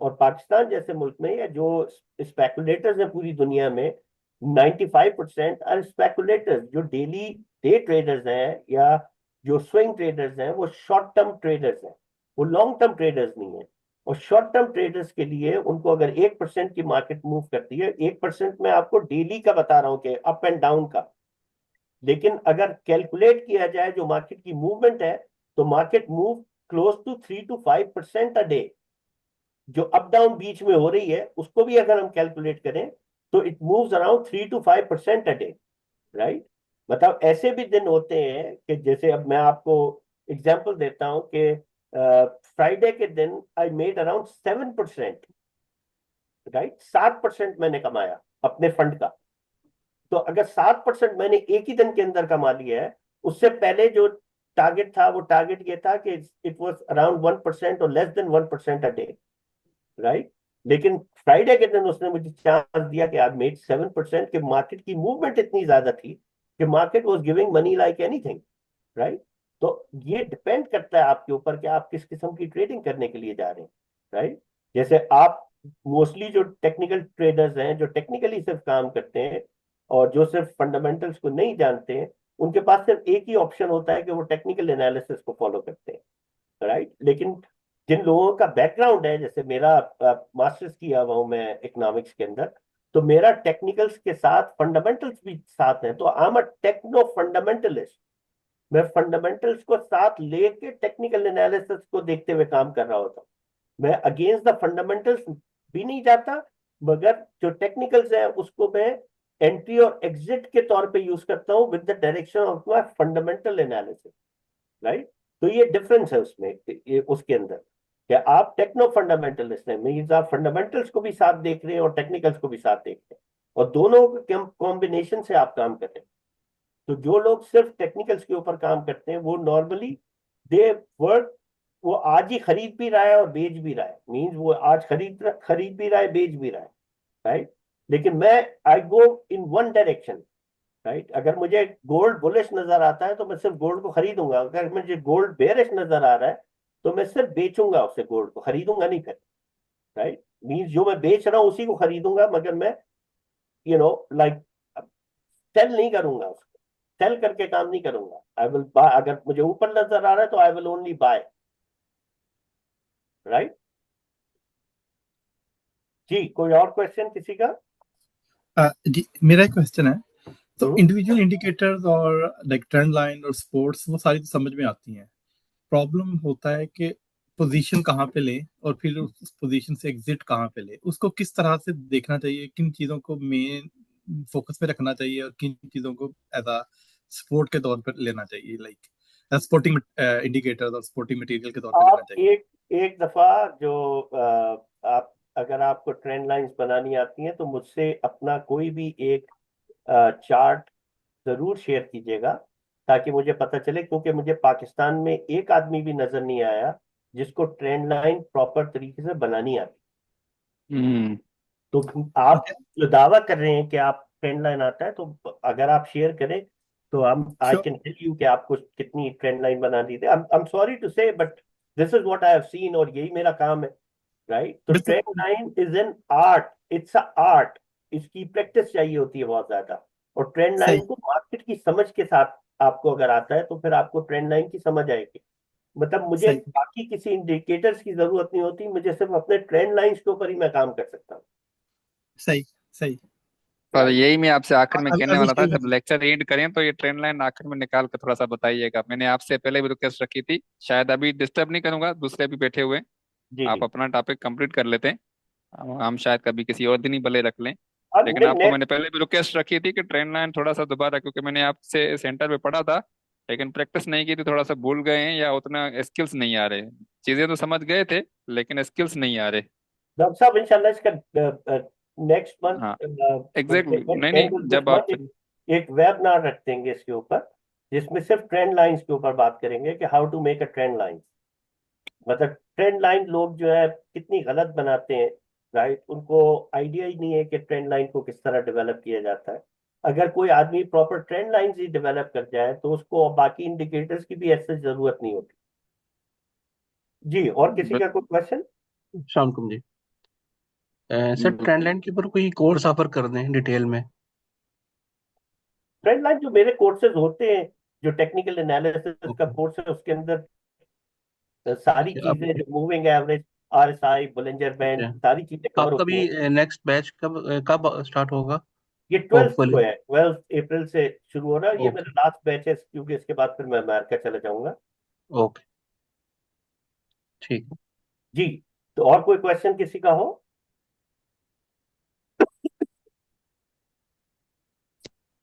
और पाकिस्तान जैसे मुल्क में, या जो स्पेकुलेटर्स हैं पूरी दुनिया में, 95% आर स्पेकुलेटर्स। जो डेली डे ट्रेडर्स हैं या जो स्विंग ट्रेडर्स हैं, वो शॉर्ट टर्म ट्रेडर्स हैं, वो लॉन्ग टर्म ट्रेडर्स नहीं है। और शॉर्ट टर्म ट्रेडर्स के लिए उनको अगर 1% की मार्केट मूव करती है, 1% में आपको डेली का बता रहा हूं कि अप एंड डाउन का, लेकिन अगर कैलकुलेट किया जाए जो मार्केट की मूवमेंट है, तो market move close to 3 to 5% a day. जो अप डाउन बीच में हो रही है उसको भी अगर हम कैलकुलेट करें तो it moves around 3 to 5% a day, right. मतलब ऐसे भी दिन होते हैं कि जैसे अब मैं आपको एग्जांपल देता हूं कि फ्राइडे के दिन आई मेड अराउंड 7%, राइट, 7% मैंने कमाया अपने फंड का। तो अगर 7% मैंने एक ही दिन के अंदर कमा लिया है, उससे पहले जो टारगेट था वो टारगेट ये था कि इट वाज अराउंड 1% और less than 1% a day, right. लेकिन फ्राइडे के दिन उसने मुझे चांस दिया कि आज मेड 7%, के मार्केट की मूवमेंट इतनी ज्यादा थी कि market was giving money like anything, right. तो ये डिपेंड करता है आपके ऊपर कि आप किस किस्म की ट्रेडिंग करने के लिए जा रहे हैं, राइट। जैसे आप मोस्टली जो टेक्निकल ट्रेडर्स हैं, जो टेक्निकली सिर्फ काम करते हैं और जो सिर्फ फंडामेंटल्स को नहीं जानते हैं, उनके पास सिर्फ एक ही ऑप्शन होता है कि वो टेक्निकल एनालिसिस को फॉलो करते हैं, राइट। लेकिन जिन लोगों का बैकग्राउंड है, जैसे मेरा मास्टर्स किया हुआ हूं मैं इकोनॉमिक्स के अंदर, तो मेरा टेक्निकल्स के साथ फंडामेंटल्स भी साथ हैं, तो I am a techno fundamentalist. मैं फंडामेंटल्स को साथ लेके टेक्निकल एनालिसिस को देखते हुए काम कर रहा होता हूँ। मैं अगेंस्ट द फंडामेंटल्स भी नहीं जाता, मगर जो टेक्निकल्स है उसको मैं एंट्री और एग्जिट के तौर पे यूज करता हूँ with the direction of my fundamental analysis, right. तो ये डिफरेंस है उसमें, ये उसके अंदर कि आप टेक्नो फंडामेंटलिस्ट हैं, मीन्स आप फंडामेंटल्स को भी साथ देख रहे हैं और टेक्निकल्स को भी साथ देख रहे हैं, और दोनों कॉम्बिनेशन से आप काम कर रहे हैं। तो जो लोग सिर्फ टेक्निकल्स के ऊपर काम करते हैं वो नॉर्मली दे वर्क वो आज ही खरीद भी रहा है और बेच भी रहा है, मीन्स वो आज खरीद भी रहा है, बेच भी रहा है, राइट। लेकिन मैं आई गो इन वन डायरेक्शन, राइट। अगर मुझे गोल्ड बुलिश नजर आता है तो मैं सिर्फ गोल्ड को खरीदूंगा, अगर मुझे गोल्ड बेरिश नजर आ रहा है तो मैं सिर्फ बेचूंगा, उससे गोल्ड को खरीदूंगा नहीं फिर, राइट। मीन्स जो मैं बेच रहा हूँ उसी को खरीदूंगा, मगर मैं लाइक सेल नहीं करूंगा उसको, सेल करके काम नहीं करूंगा। आई विल बाय, अगर मुझे ऊपर नजर आ रहा है तो I will only buy, right. जी, कोई और क्वेश्चन किसी का? जी मेरा एक क्वेश्चन है। तो हम्म। इंडिविजुअल इंडिकेटर्स और लाइक ट्रेंड लाइन और स्पोर्ट्स वो सारी तो समझ में आती हैं। प्रॉब्लम होता है कि पोजीशन कहाँ पे ले और फिर उस पोजीशन से एग्जिट कहाँ पे ले, उसको किस तरह से देखना चाहिए, किन चीजों को मेन फोकस में रखना चाहिए और किन चीजों को एज अ स्पोर्ट के तौर पर लेना चाहिए, लाइक स्पोर्टिंग इंडिकेटर्स और स्पोर्टिंग मटेरियल के तौर पे लेना आप चाहिए। एक एक दफा जो आप, अगर आपको ट्रेंड लाइंस बनानी आती हैं तो मुझसे अपना कोई भी एक चार्ट जरूर शेयर कीजिएगा, ताकि मुझे पता चले, क्योंकि मुझे पाकिस्तान में एक आदमी भी नजर नहीं आया जिसको ट्रेंड लाइन प्रॉपर तरीके से बनानी आती। हम्म। तो आप जो दावा कर रहे हैं कि आप ट्रेंड लाइन आता है, तो अगर आप शेयर करें तो हम, I sure. Can tell you कि आपको कितनी ट्रेंड लाइन बना दी थी। I am sorry to say, but this is what I have seen, और यही मेरा काम है, राइट। तो बिल्कुल। Trend line is an art, it's a art. इसकी प्रैक्टिस चाहिए होती है बहुत ज्यादा, और ट्रेंड सही लाइन को मार्केट की समझ के साथ आपको अगर आता है तो फिर आपको ट्रेंड लाइन की समझ आएगी। मतलब मुझे सही बाकी किसी इंडिकेटर्स की जरूरत नहीं होती, मुझे सिर्फ अपने ट्रेंड लाइंस के ऊपर ही मैं काम कर सकता हूँ, सही सही। पर राइट। यही मैं आपसे आखिर में कहने आई विल वाला था, टेल जब लेक्चर एंड करें तो ये ट्रेंड लाइन आखिर में निकाल कर थोड़ा सा बताइएगा। मैंने आपसे पहले भी रिक्वेस्ट रखी थी, शायद अभी डिस्टर्ब नहीं करूंगा, दूसरे भी बैठे हुए हैं। जी आप जी। अपना टॉपिक कंप्लीट कर लेते हैं, हम शायद कभी किसी और दिन ही भले रख लें। अब लेकिन आपको मैंने नेक्स्ट, पहले भी रिक्वेस्ट रखी थी कि ट्रेंड लाइन थोड़ा सा दोबारा, क्योंकि मैंने आपसे सेंटर पे पढ़ा था लेकिन प्रैक्टिस नहीं की थी, थोड़ा सा भूल गए हैं या उतना स्किल्स नहीं आ रहे। चीजें तो समझ गए थे लेकिन स्किल्स नहीं आ रहे। डॉक्टर साहब इंशाल्लाह इसका नेक्स्ट मंथ, हाँ एग्जैक्टली, नहीं एंड नहीं ऑफ दिस जब आप मंथ एक वेबिनार रख देंगे इसके ऊपर, जिसमें सिर्फ ट्रेंड लाइंस के ऊपर बात करेंगे कि how to make a trend line. मतलब ट्रेंड लाइन लोग जो है कितनी गलत बनाते हैं, राइट। उनको आइडिया ही नहीं है कि ट्रेंड लाइन को किस तरह डेवलप किया जाता है। अगर कोई आदमी प्रॉपर ट्रेंड लाइन ही डेवलप कर जाए तो उसको बाकी इंडिकेटर्स की भी ऐसे जरूरत नहीं होती। जी, और किसी का कोई क्वेश्चन? शाम को जी। सर ट्रेंड लाइन के ऊपर कोई कोर्स ऑफर कर दें डिटेल में। ट्रेंड लाइन जो मेरे कोर्सेज होते हैं, जो टेक्निकल एनालिसिस का ओके। कोर्स है, उसके अंदर सारी ठीक है, चीजें, जो मूविंग एवरेज, आरएसआई, बुलिंजर ठीक बैंड, है। सारी चीजें तो कवर आपका भी होती हैं। नेक्स्ट बैच कब कब स्टार्ट होगा? ये 12th को होपफुली। है, 12 अप्रैल से शुरू हो रहा है, ये ओके। मेरा लास्ट बैच है, क्योंकि इसके बाद फिर मैं अमेरिका चला जाऊंगा। ओके ठीक है। जी, तो और कोई क्वेश्चन किसी का हो?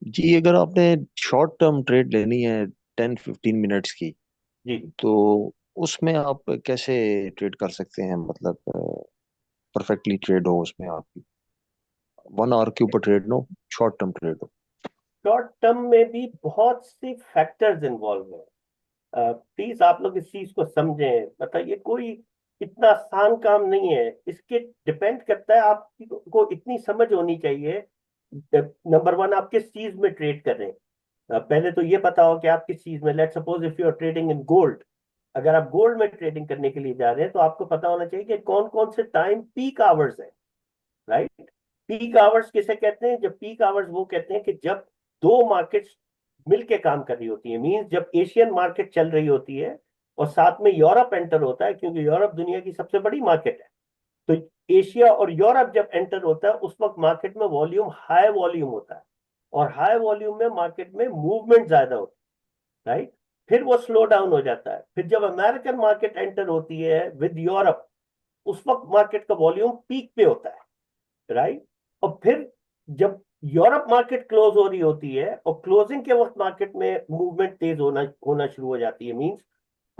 जी अगर आपने शॉर्ट टर्म ट्रेड लेनी है 10-15 मिनट्स की, जी, तो उसमें आप कैसे ट्रेड कर सकते हैं, मतलब परफेक्टली ट्रेड हो उसमें आपकी 1 आवर के ऊपर trade no, short term trade हो। शॉर्ट टर्म में भी बहुत सी फैक्टर्स इन्वॉल्व हैं। प्लीज आप लोग इस चीज को समझें, मतलब ये कोई इतना आसान काम नहीं है। इसके डिपेंड करता है, आपको इतनी समझ होनी चाहिए। नंबर वन, आप किस चीज में ट्रेड कर रहे हैं। पहले तो ये पता हो कि आप किस चीज में, let suppose if you are trading in gold, अगर आप गोल्ड में ट्रेडिंग करने के लिए जा रहे हैं तो आपको पता होना चाहिए कि कौन कौन से टाइम पीक आवर्स है, राइट। पीक आवर्स किसे कहते हैं? जब पीक आवर्स वो कहते हैं कि जब दो मार्केट्स मिलके काम कर रही होती है, मींस जब एशियन मार्केट चल रही होती है और साथ में यूरोप एंटर होता है, क्योंकि यूरोप दुनिया की सबसे बड़ी मार्केट है। तो एशिया और यूरोप जब एंटर होता है उस वक्त मार्केट में वॉल्यूम, हाई वॉल्यूम होता है, और हाई वॉल्यूम में मार्केट में मूवमेंट ज्यादा होती है, राइट। फिर वो स्लो डाउन हो जाता है। फिर जब अमेरिकन मार्केट एंटर होती है विद यूरोप, उस वक्त मार्केट का वॉल्यूम पीक पे होता है, राइट। और फिर जब यूरोप मार्केट क्लोज हो रही होती है और क्लोजिंग के वक्त मार्केट में मूवमेंट तेज होना होना शुरू हो जाती है, मींस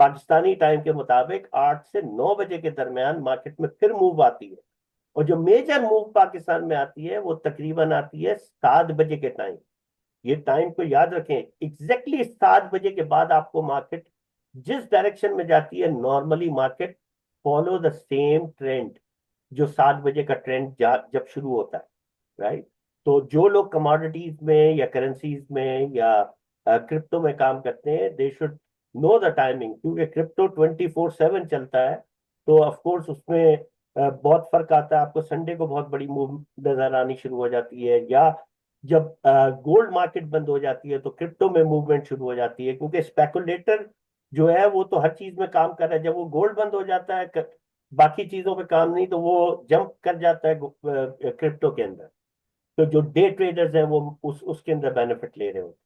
पाकिस्तानी टाइम के मुताबिक 8 से 9 बजे के दरमियान मार्केट में फिर मूव आती है। और जो मेजर मूव पाकिस्तान में आती है वो तकरीबन आती है 7 बजे के टाइम। ये टाइम को याद रखें, एग्जैक्टली 7 बजे के बाद आपको मार्केट जिस डायरेक्शन में जाती है normally market follow the same trend, जो 7 बजे का ट्रेंड जब शुरू होता है, राइट। तो जो लोग कमोडिटीज में या करेंसीज में या क्रिप्टो में काम करते हैं, they should know the timing, क्योंकि क्रिप्टो 24/7 चलता है। तो ऑफ कोर्स उसमें बहुत फर्क आता है। आपको संडे को बहुत बड़ी मूव नजर आनी शुरू हो जाती है, या जब गोल्ड मार्केट बंद हो जाती है तो क्रिप्टो में मूवमेंट शुरू हो जाती है, क्योंकि स्पेकुलेटर जो है वो तो हर चीज में काम कर रहा है। जब वो गोल्ड बंद हो जाता है, बाकी चीजों पे काम नहीं, तो वो जंप कर जाता है क्रिप्टो के अंदर। तो जो डे ट्रेडर्स हैं वो उसके अंदर बेनिफिट ले रहे हो।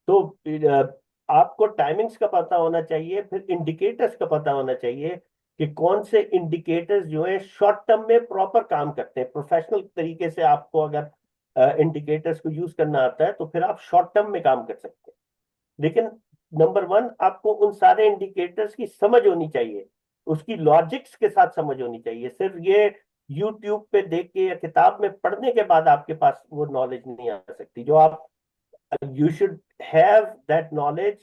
तो आपको टाइमिंग्स का पता होना चाहिए, फिर इंडिकेटर्स का पता होना चाहिए कि कौन से इंडिकेटर्स जो है शॉर्ट टर्म में प्रॉपर काम करते हैं। प्रोफेशनल तरीके से आपको अगर इंडिकेटर्स को यूज करना आता है तो फिर आप शॉर्ट टर्म में काम कर सकते हैं। लेकिन नंबर वन, आपको उन सारे इंडिकेटर्स की समझ होनी चाहिए, उसकी लॉजिक्स के साथ समझ होनी चाहिए। सिर्फ ये यूट्यूब पे देख के या किताब में पढ़ने के बाद आपके पास वो नॉलेज नहीं आ सकती जो आप, you should have that knowledge.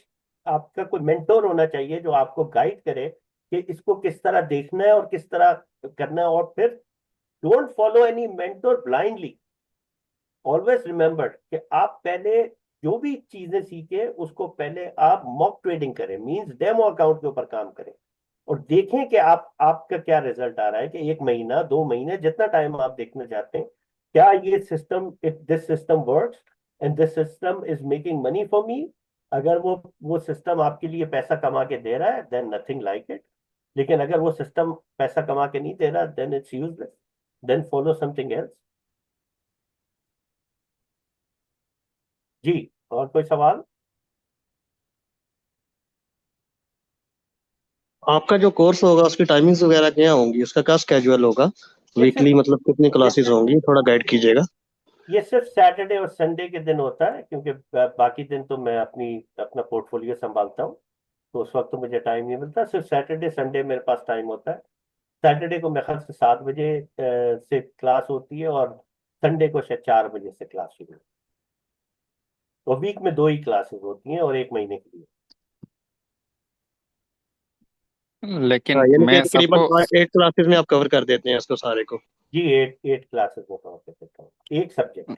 आपका कोई मेंटोर होना चाहिए जो आपको गाइड करे कि इसको किस तरह देखना है और किस तरह करना है। और फिर don't follow any mentor blindly. Always remember कि आप पहले जो भी चीजें सीखे उसको पहले आप मॉक ट्रेडिंग करें, मींस डेमो अकाउंट के ऊपर काम करें, और देखें कि आपका क्या रिजल्ट आ रहा है, कि 1 महीना 2 महीने जितना टाइम आप देखना चाहते हैं, क्या ये system, if this system works and this system is making money for me. अगर वो सिस्टम आपके लिए पैसा कमा के दे रहा है, देन नथिंग लाइक इट। लेकिन अगर वो सिस्टम पैसा कमा के नहीं दे रहा, then it's useless, then follow something else. जी, और कोई सवाल? आपका जो कोर्स होगा उसकी टाइमिंग्स वगैरह क्या होंगी, उसका क्या स्केड्यूल होगा, ये वीकली सिर्फ मतलब कितनी ये क्लासेस सिर्फ होंगी, थोड़ा गाइड कीजिएगा। ये सिर्फ सैटरडे और संडे के दिन होता है, क्योंकि बाकी दिन तो मैं अपना पोर्टफोलियो संभालता हूँ, तो उस वक्त तो मुझे टाइम नहीं मिलता। सिर्फ सैटरडे संडे मेरे पास टाइम होता है। सैटरडे को मेरे ख्याल से 7 बजे से क्लास होती है, और संडे को शायद 4 बजे से क्लास शुरू होती है। और वीक में 2 ही क्लासेस होती हैं, और 1 महीने के लिए। लेकिन हाँ, यानी कि मैं तकरीबन सबको 8 क्लासेस में आप कवर कर देते हैं इसको सारे को। जी, 8 क्लासेस में कवर कर देता हूँ, एक सब्जेक्ट।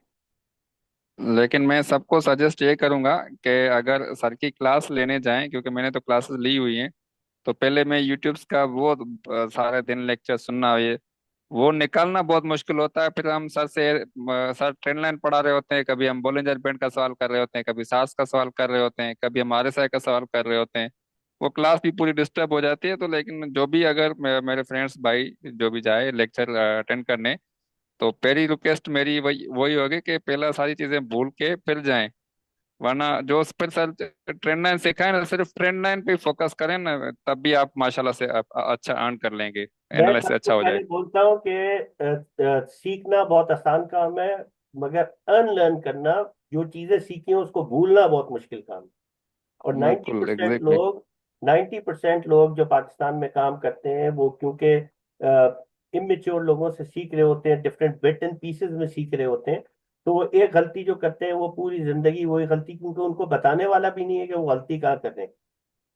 लेकिन मैं सबको सजेस्ट ये करूंगा कि अगर सर की क्लास लेने जाएं, क्योंकि मैंने तो क्लासेस ली हुई हैं, तो पहले मैं यूट्यूब्स का वो सारे दिन लेक्चर सुनना, ये वो निकालना बहुत मुश्किल होता है। फिर हम सर से सर ट्रेंड लाइन पढ़ा रहे होते हैं, कभी हम बोलिंजर बैंड का सवाल कर रहे होते हैं, कभी सास का सवाल कर रहे होते हैं, कभी हम आरएसआई का सवाल कर रहे होते हैं। वो क्लास भी पूरी डिस्टर्ब हो जाती है। तो लेकिन जो भी अगर मेरे फ्रेंड्स भाई जो भी जाए लेक्चर अटेंड करने, तो पहली रिक्वेस्ट मेरी वही वही होगी कि पहला सारी चीजें भूल के फिर जाएं। वरना जो फिर सर ट्रेंड लाइन सिखाए ना, सिर्फ ट्रेंड लाइन पे फोकस करें ना, तब भी आप माशाल्लाह से अच्छा अर्न कर लेंगे, मैं एनालिसिस सबसे अच्छा हो जाए। पहले बोलता हूँ कि सीखना बहुत आसान काम है, मगर अनलर्न करना, जो चीजें सीखी हैं उसको भूलना बहुत मुश्किल काम है। और नाइन्टी बिल्कुल परसेंट एग्जैक्टली। लोग 90% लोग जो पाकिस्तान में काम करते हैं, वो क्योंकि इमेच्योर लोगों से सीख रहे होते हैं, डिफरेंट बिट एंड पीसेस में सीख रहे होते हैं। तो वो एक गलती जो करते हैं वो पूरी जिंदगी वही गलती, क्योंकि उनको बताने वाला भी नहीं है कि वो गलती कहाँ कर रहे हैं।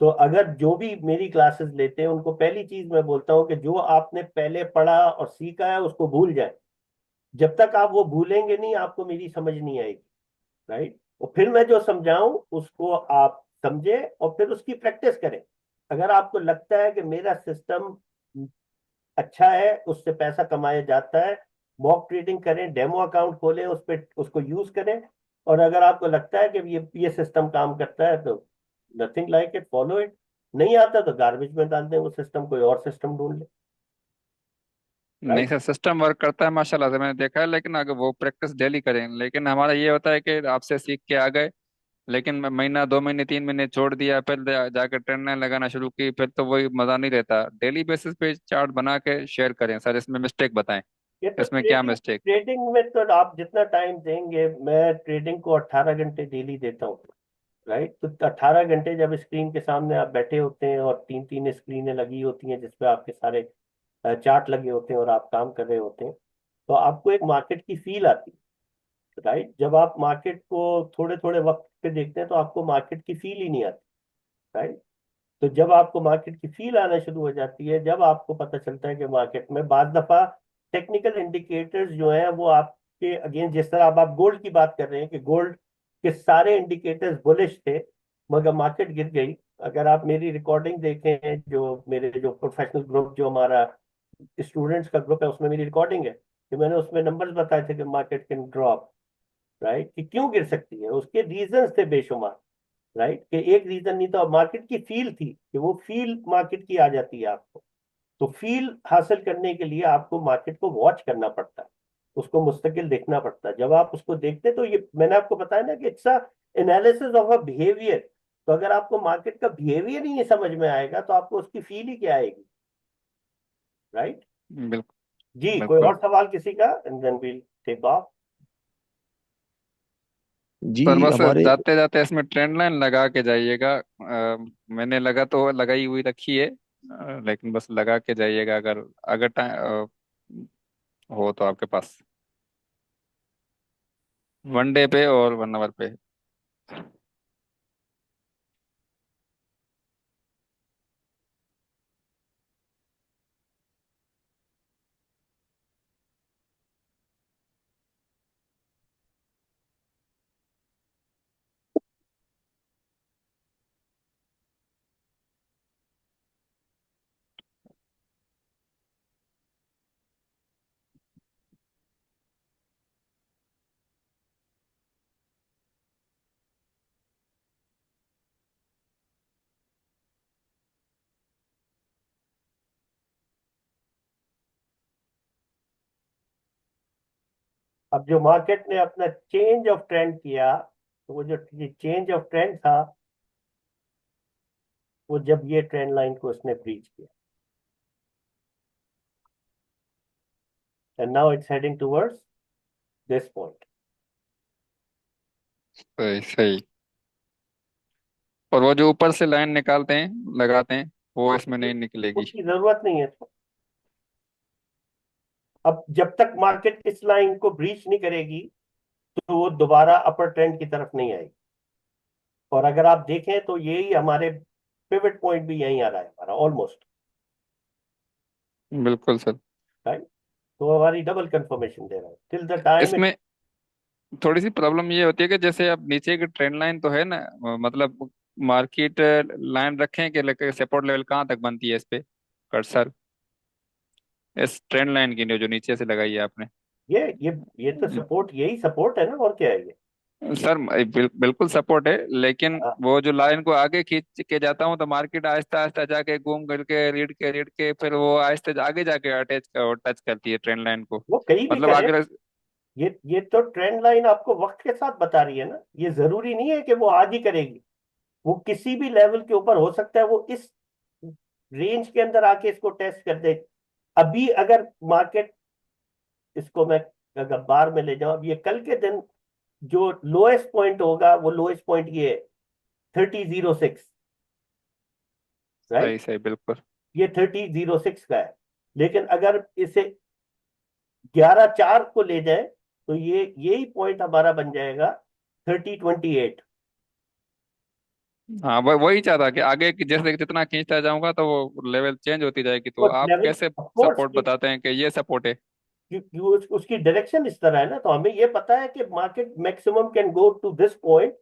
तो अगर जो भी मेरी क्लासेस लेते हैं उनको पहली चीज मैं बोलता हूँ कि जो आपने पहले पढ़ा और सीखा है उसको भूल जाए। जब तक आप वो भूलेंगे नहीं, आपको मेरी समझ नहीं आएगी, राइट। और फिर मैं जो समझाऊं उसको आप समझे और फिर उसकी प्रैक्टिस करें। अगर आपको लगता है कि मेरा सिस्टम अच्छा है, उससे पैसा कमाया जाता है, मॉक ट्रेडिंग करें, डेमो अकाउंट खोलें, उस पर उसको यूज करें। और अगर आपको लगता है कि ये सिस्टम काम करता है, तो nothing like it, follow it. नहीं आता तो गार्बेज में डाल दें वो सिस्टम, कोई और सिस्टम ढूंढ ले, नहीं राइट। सर, सिस्टम वर्क करता है माशाल्लाह से, मैंने देखा है। लेकिन अगर वो प्रैक्टिस डेली करें, लेकिन हमारा ये होता है कि आपसे सीख के आ गए, लेकिन महीना 2 महीने 3 महीने छोड़ दिया, फिर जाकर ट्रेंड लाइन लगाना शुरू की, फिर तो वही मजा नहीं रहता। डेली बेसिस पे चार्ट बना के शेयर करें सर, इसमें मिस्टेक बताएं, ये तो इसमें क्या ट्रेडिंग मिस्टेक। ट्रेडिंग में तो आप जितना टाइम देंगे, मैं ट्रेडिंग को 18 घंटे डेली देता हूँ, राइट। तो 18 घंटे जब स्क्रीन के सामने आप बैठे होते हैं और 3-3 स्क्रीनें लगी होती हैं जिसपे आपके सारे चार्ट लगे होते हैं और आप काम कर रहे होते हैं, तो आपको एक मार्केट की फील आती है, राइट। जब आप मार्केट को थोड़े थोड़े वक्त पे देखते हैं तो आपको मार्केट की फील ही नहीं आती, राइट। तो जब आपको मार्केट की फील आना शुरू हो जाती है, जब आपको पता चलता है कि मार्केट में बाज दफा टेक्निकल इंडिकेटर्स जो हैं वो आपके अगेंस्ट, जिस तरह अब आप गोल्ड की बात कर रहे हैं कि गोल्ड के सारे इंडिकेटर्स बुलिश थे मगर मार्केट गिर गई। अगर आप मेरी रिकॉर्डिंग देखें, जो मेरे जो प्रोफेशनल ग्रुप, जो हमारा स्टूडेंट्स का ग्रुप है, उसमें मेरी रिकॉर्डिंग है कि मैंने उसमें नंबर्स बताए थे कि मार्केट कैन ड्रॉप, राइट, कि क्यों गिर सकती है, उसके रीजंस थे बेशुमार, राइट, कि एक रीजन नहीं था, मार्केट की फील थी कि वो फील मार्केट की आ जाती है आपको। तो फील हासिल करने के लिए आपको मार्केट को वॉच करना पड़ता है, उसको मुस्तकिल देखना पड़ता है। जब आप उसको देखते हैं तो ये मैंने आपको बताया ना कि it's analysis of a behaviour. तो अगर आपको मार्केट का बिहेवियर ही नहीं समझ में आएगा तो आपको उसकी फील ही क्या आएगी, राइट। बिल्कुल जी, कोई बिल्कुल। और सवाल किसी का, and then we'll take off. जी सर बस हमारे जाते जाते इसमें ट्रेंड लाइन लगा के जाइएगा। मैंने लगा तो लगाई हुई रखी है, लेकिन बस लगा के जाइएगा अगर अगर टाइम हो तो आपके पास, 1 डे पे और 1 आवर पे। अब जो मार्केट ने अपना चेंज ऑफ ट्रेंड किया, तो वो जो चेंज ऑफ ट्रेंड था वो जब ये ट्रेंड लाइन को उसने ब्रीच किया, and now it's heading towards this point. सही सही। और वो जो ऊपर से लाइन निकालते हैं लगाते हैं वो इसमें नहीं निकलेगी। उसकी जरूरत नहीं है इसको। अब जब तक मार्केट इस लाइन को ब्रीच नहीं करेगी तो वो दोबारा अपर ट्रेंड की तरफ नहीं आएगी। और अगर आप देखें तो यही हमारे पिवट पॉइंट भी यही आ रहा है हमारा ऑलमोस्ट, बिल्कुल सर। राइट। तो हमारी डबल कंफर्मेशन दे रहा है टिल द टाइम। इसमें थोड़ी सी प्रॉब्लम ये होती है कि जैसे अब नीचे की ट्रेंड लाइन तो है ना, मतलब मार्केट लाइन रखें कि लेकर सपोर्ट लेवल कहाँ तक बनती है इस पे कर्सर, इस ट्रेंड लाइन की जो नीचे से लगाई है आपने। ये तो सपोर्ट, यही सपोर्ट है ना, और क्या है ये। सर बिल्कुल सपोर्ट है, लेकिन हाँ, वो जो लाइन को आगे खींच के जाता हूँ तो मार्केट आहिस्ता आहिस्ता जाके घूम करके रीड के फिर वो आहिस्ते आगे जाके अटैच टच करती है ट्रेंड लाइन को। वो कहीं भी मतलब करे। आगे। ये तो ट्रेंड लाइन आपको वक्त के साथ बता रही है ना, ये जरूरी नहीं है कि वो आज ही करेगी। वो किसी भी लेवल के ऊपर हो सकता है, वो इस रेंज के अंदर आके इसको टेस्ट कर दे। अभी अगर मार्केट, इसको मैं अगर बार में ले जाऊं, अब ये कल के दिन जो लोएस्ट पॉइंट होगा वो लोएस्ट पॉइंट ये है 3006, सही राइट। सही बिल्कुल। ये 3006 का है। लेकिन अगर इसे 11/4 को ले जाए तो ये यही पॉइंट हमारा बन जाएगा 3028। हाँ वही चाहता कि आगे की जैसे जितना खींचता जाऊंगा तो वो लेवल चेंज होती जाएगी, तो वो आप लेवल कैसे ऑफ कोर्स, सपोर्ट बताते हैं कि ये सपोर्ट है। क्योंकि उसकी डायरेक्शन इस तरह है ना, तो हमें ये पता है कि market maximum can go to this point.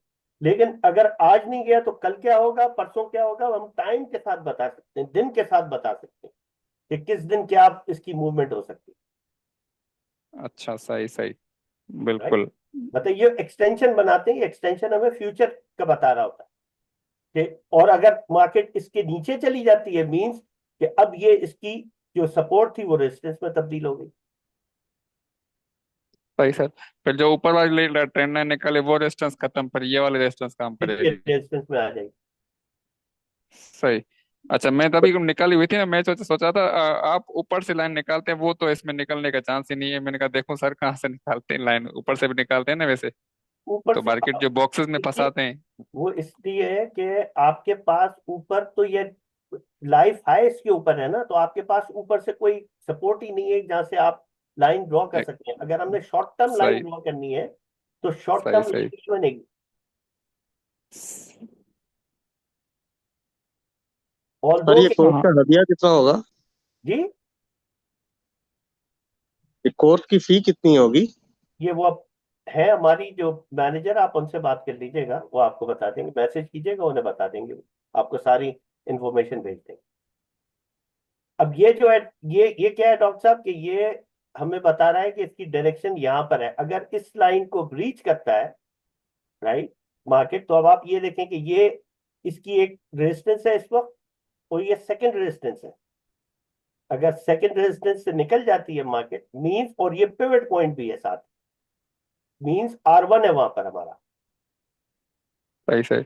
लेकिन अगर आज नहीं गया तो कल क्या होगा, परसों क्या होगा, हम टाइम के साथ बता सकते हैं, दिन के साथ बता सकते हैं कि किस दिन क्या इसकी मूवमेंट हो सकती अच्छा सही सही है, राइट। बिल्कुल। मतलब ये एक्सटेंशन बनाते हैं, एक्सटेंशन हमें फ्यूचर का बता रहा होता है कि, और अगर मार्केट इसके नीचे चली जाती है मींस कि अब ये इसकी जो सपोर्ट थी वो रेजिस्टेंस में तब्दील हो गई, सही सर। फिर जो ऊपर वाली ट्रेंड लाइन निकले वो रेजिस्टेंस खत्म, फिर ये वाली रेजिस्टेंस काम फिर ये करेगी। रेजिस्टेंस में आ जाएगी। सही। अच्छा मैं तभी निकाली हुई थी ना, मैं सोचा था आप ऊपर से लाइन निकालते हैं, वो तो इसमें निकलने का चांस ही नहीं है। मैंने कहा देखो सर कहाँ से निकालते हैं लाइन, ऊपर से भी निकालते हैं ना वैसे, ऊपर तो से मार्केट जो बॉक्सेस में फंसाते हैं। वो इसलिए है कि आपके पास ऊपर तो ये लाइफ हाई इसके ऊपर है ना, तो आपके पास ऊपर से कोई सपोर्ट ही नहीं है जहां से आप लाइन ड्रॉ कर एक- सकते हैं। अगर हमने शॉर्ट टर्म लाइन सही ड्रॉ करनी है तो शॉर्ट सही टर्म लाइन सही। नहीं बनेगी। ऑल सर दो ये के कोर्स हाँ का हदिया कितना होगा? जी, ये कोर्स की फी कितनी होगी? ये वो अब है हमारी जो मैनेजर, आप उनसे बात कर लीजिएगा, वो आपको बता देंगे, मैसेज कीजिएगा, उन्हें बता देंगे, आपको सारी इंफॉर्मेशन भेज देंगे। अब ये जो है, ये क्या है डॉक्टर साहब, कि ये हमें बता रहा है कि इसकी डायरेक्शन यहाँ पर है, अगर इस लाइन को ब्रीच करता है, राइट, मार्केट, तो अब आप ये देखें कि ये इसकी एक रेजिस्टेंस है इस वक्त, और ये सेकंड रेजिस्टेंस है। अगर सेकंड रेजिस्टेंस से निकल जाती है मार्केट मींस, और ये पिवट पॉइंट भी है साथ, मींस R1 है वहां पर हमारा, सही सही।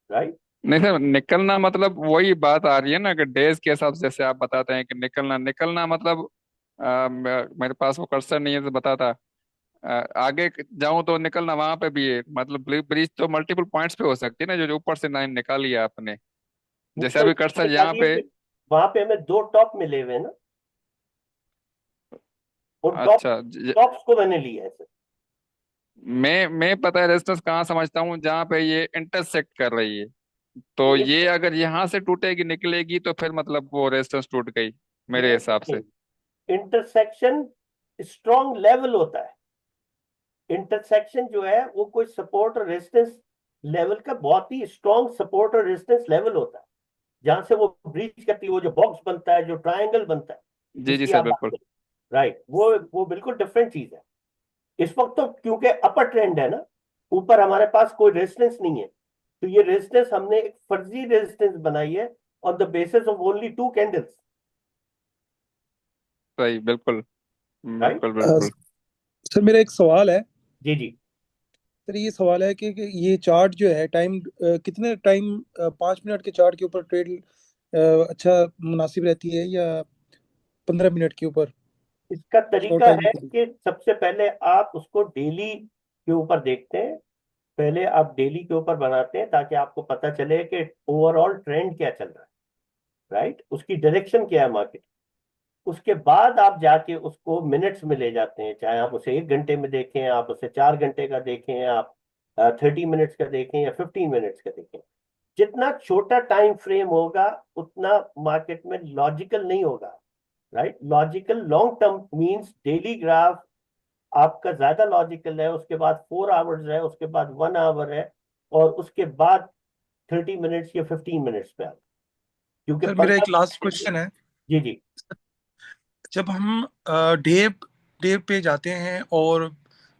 राइट। नहीं सर, निकलना मतलब वही बात आ रही है ना कि डेज के हिसाब से जैसे आप बताते हैं कि निकलना निकलना मतलब मेरे पास वो कर्सर नहीं है तो बताता आगे जाऊं तो निकलना वहां पे भी है, मतलब ब्रिज तो मल्टीपल पॉइंट्स पे हो सकती है ना, जो ऊपर से लाइन निकाली है आपने, जैसे तो अभी कर्सर यहाँ निकालिए पे। कि वहां पे हमें दो टॉप मिले हुए हैं ना, उन अच्छा टॉप्स को मैंने लिया है सर। मैं पता है रेजिस्टेंस कहाँ समझता हूँ, जहाँ पे ये इंटरसेक्ट कर रही है, तो ये अगर यहाँ से टूटेगी निकलेगी तो फिर मतलब वो रेजिस्टेंस टूट गई मेरे हिसाब से। इंटरसेक्शन स्ट्रॉन्ग लेवल होता है, इंटरसेक्शन जो है वो कोई सपोर्ट और रेजिस्टेंस लेवल का बहुत ही स्ट्रॉन्ग सपोर्ट और रेजिस्टेंस लेवल होता है, जहां से वो ब्रीच करती है, वो जो बॉक्स बनता है, जो ट्रायंगल बनता है, जी जी जिसकी सर आप बात बिल्कुल। करें, राइट, वो बिल्कुल डिफरेंट चीज है। इस वक्त तो क्योंकि अपर ट्रेंड है ना, ऊपर हमारे पास कोई रेजिस्टेंस नहीं है, तो ये रेजिस्टेंस हमने एक फर्जी रेजिस्टेंस बनाई है on the basis of only two candles, सही बिल्कुल राइट। बिल्कुल बिल्कुल। सर मेरा एक सवाल है। जी जी। सर ये सवाल है कि ये चार्ट जो है टाइम कितने टाइम 5 मिनट के चार्ट के ऊपर ट्रेड अच्छा मुनासिब रहती है, या 15 मिनट के ऊपर इसका शॉर्ट तरीका टाइम है के लिए? कि सबसे पहले आप उसको डेली के ऊपर देखते हैं, पहले आप डेली के ऊपर बनाते हैं ताकि आपको पता चले कि ओवरऑल ट्रेंड क्या चल रहा है, राइट, उसकी डायरेक्शन क्या है मार्केट। उसके बाद आप जाके उसको मिनट्स में ले जाते हैं, चाहे आप उसे 1 घंटे में देखें, आप उसे 4 घंटे का देखें, आप 30 मिनट्स का देखें या 15 मिनट्स का देखें। जितना छोटा टाइम फ्रेम होगा उतना मार्केट में लॉजिकल नहीं होगा, right. Logical long term means daily graph आपका ज्यादा लॉजिकल है, उसके बाद 4 आवर्स है, उसके बाद 1 आवर है, और उसके बाद 30 मिनट्स या 15 मिनट्स पे आप, क्योंकि सर मेरा एक 15 लास्ट मिनट क्वेश्चन है। जी जी। जब हम डे डे पे जाते हैं और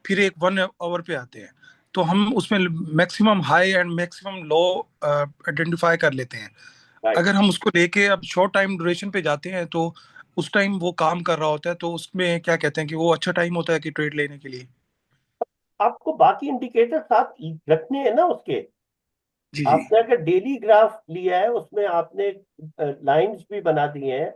फिर एक 1 आवर पे आते हैं, तो हम उसमें maximum high and maximum low identify कर लेते हैं। राइट, अगर हम उसको लेके अब शॉर्ट टाइम ड्यूरेशन पे जाते हैं, तो उस टाइम वो काम कर रहा होता है, तो उसमें क्या कहते हैं कि वो अच्छा टाइम होता है कि ट्रेड लेने के लिए? आपको बाकी इंडिकेटर साथ रखने हैं ना उसके। जी जी। आपने अगर डेली ग्राफ लिया है, उसमें आपने लाइंस भी बना दिए हैं,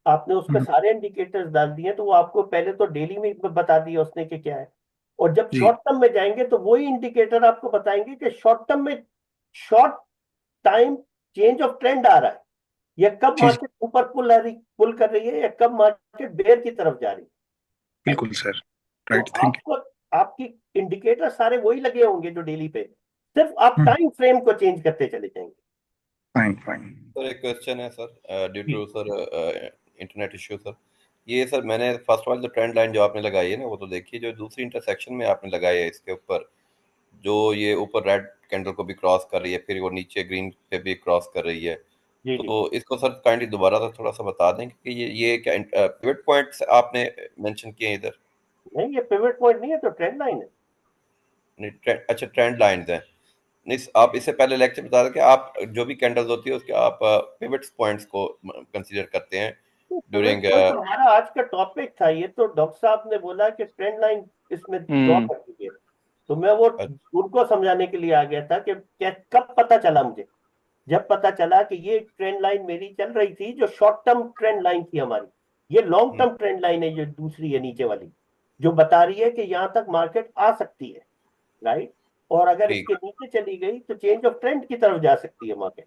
आपने उस पर हम्म, सारे इंडिकेटर्स डाल दिए हैं, तो वो आपको पहले तो डेली में बता दिया उसने कि क्या है। और जब जी शॉर्ट टर्म में जाएंगे तो वही इंडिकेटर आपको बताएंगे कि शॉर्ट टर्म में short time change of trend आ रहा है, या कब जी जी, मार्केट ऊपर पुल कर रही है, या कब मार्केट बेयर की तरफ जा रही है, right? बिल्कुल सर। तो राइट, थैंक आपको आपकी इंडिकेटर सारे वही लगे होंगे जो डेली पे, सिर्फ आप यू। टाइम फ्रेम को चेंज करते चले जाएंगे। Fine fine. सर एक क्वेश्चन है सर, ड्यू जी to sir internet issue sir, ये सर मैंने फर्स्ट वाली जो ट्रेंड लाइन जो आपने लगाई है ना वो तो देखिए, जो दूसरी इंटरसेक्शन में आपने लगाई है इसके ऊपर, जो ये ऊपर रेड कैंडल को भी क्रॉस कर रही है, फिर वो नीचे ग्रीन पे भी क्रॉस कर रही है, जी जी। तो इसको सर काइंडली दोबारा सर थोड़ा सा बता दें कि ये क्या पिवट पॉइंट्स आपने मेंशन किए हैं इधर? नहीं, ये पिवट पॉइंट नहीं है, तो ट्रेंड लाइन है। नहीं अच्छा ट्रेंड लाइंस हैं। नहीं आप इससे पहले लेक्चर बता रहे कि आप जो भी कैंडल्स होती है उसके आप पिवट पॉइंट्स को कंसीडर करते हैं पिवट ड्यूरिंग। पॉइंट तो हमारा आज का टॉपिक था, ये तो डॉक्टर साहब ने बोला कि ट्रेंड लाइन इसमें ड्रॉ हम्म। कर दीजिए, तो मैं वो उनको समझाने के लिए आ गया था कि क्या, कब पता चला मुझे, जब पता चला कि ये ट्रेंड लाइन मेरी चल रही थी, जो शॉर्ट टर्म ट्रेंड लाइन थी हमारी, ये लॉन्ग टर्म ट्रेंड लाइन है जो दूसरी है नीचे वाली, जो बता रही है कि यहां तक मार्केट आ सकती है, राइट। और अगर ठीक। इसके नीचे चली गई तो चेंज ऑफ ट्रेंड की तरफ जा सकती है मार्केट।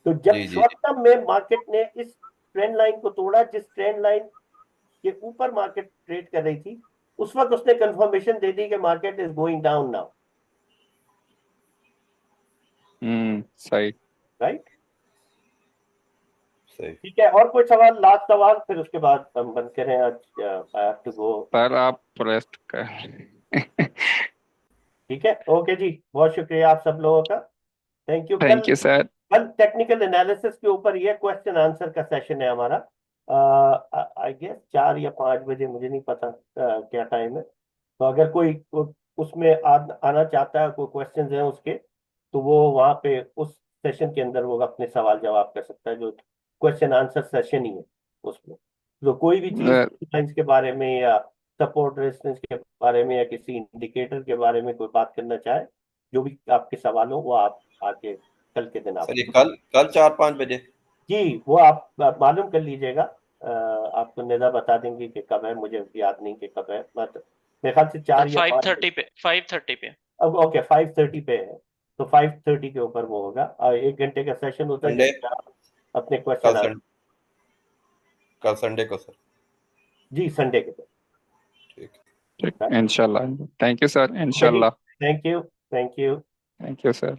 तो जब जी जी शॉर्ट जी। टर्म में मार्केट ने इस ट्रेंड लाइन को तोड़ा, जिस ट्रेंड लाइन के ऊपर मार्केट ट्रेड कर रही थी, उस वक्त उसने कंफर्मेशन दे दी कि market is going down now, सही। राइट। सही। ठीक है, और कोई सवाल, लास्ट सवाल, फिर उसके बाद हम बंद करें आज। I have to go. Sir आप रेस्ट कर। ठीक है, ओके जी, बहुत शुक्रिया आप सब लोगों का, thank you. Thank you sir. कल टेक्निकल एनालिसिस के ऊपर ये क्वेश्चन आंसर का सेशन है हमारा, आई गेस 4 या 5 बजे, मुझे नहीं पता क्या टाइम है। तो अगर कोई उसमें आना चाहता है, कोई क्वेश्चन है उसके, तो वो वहाँ पे उस सेशन के अंदर वो अपने सवाल जवाब कर सकता है, जो क्वेश्चन आंसर सेशन ही है उसमें। तो कोई भी चीज साइंस के बारे में या सपोर्ट रेजिस्टेंस के बारे में या किसी इंडिकेटर के बारे में कोई बात करना चाहे, जो भी आपके सवाल हो वो आप आके कल के दिन आप सर ये कल 4-5 बजे जी वो आप मालूम कर लीजिएगा। आपको निदा बता देंगे कि कब है, मुझे याद नहीं कि कब है, मतलब मेरे ख्याल से 4 या 5 5:30 पे 5:30 पे। अब ओके 5:30 पे है, तो 5:30 के ऊपर वो होगा, और 1 घंटे का सेशन होता है संडे, जिसमें आप अपने कल क्वेश्चन संडे, कल संडे को सर। जी संडे के दिन। ठीक इंशाल्लाह। थैंक यू सर, इंशाल्लाह। Thank you, thank you. Thank you sir.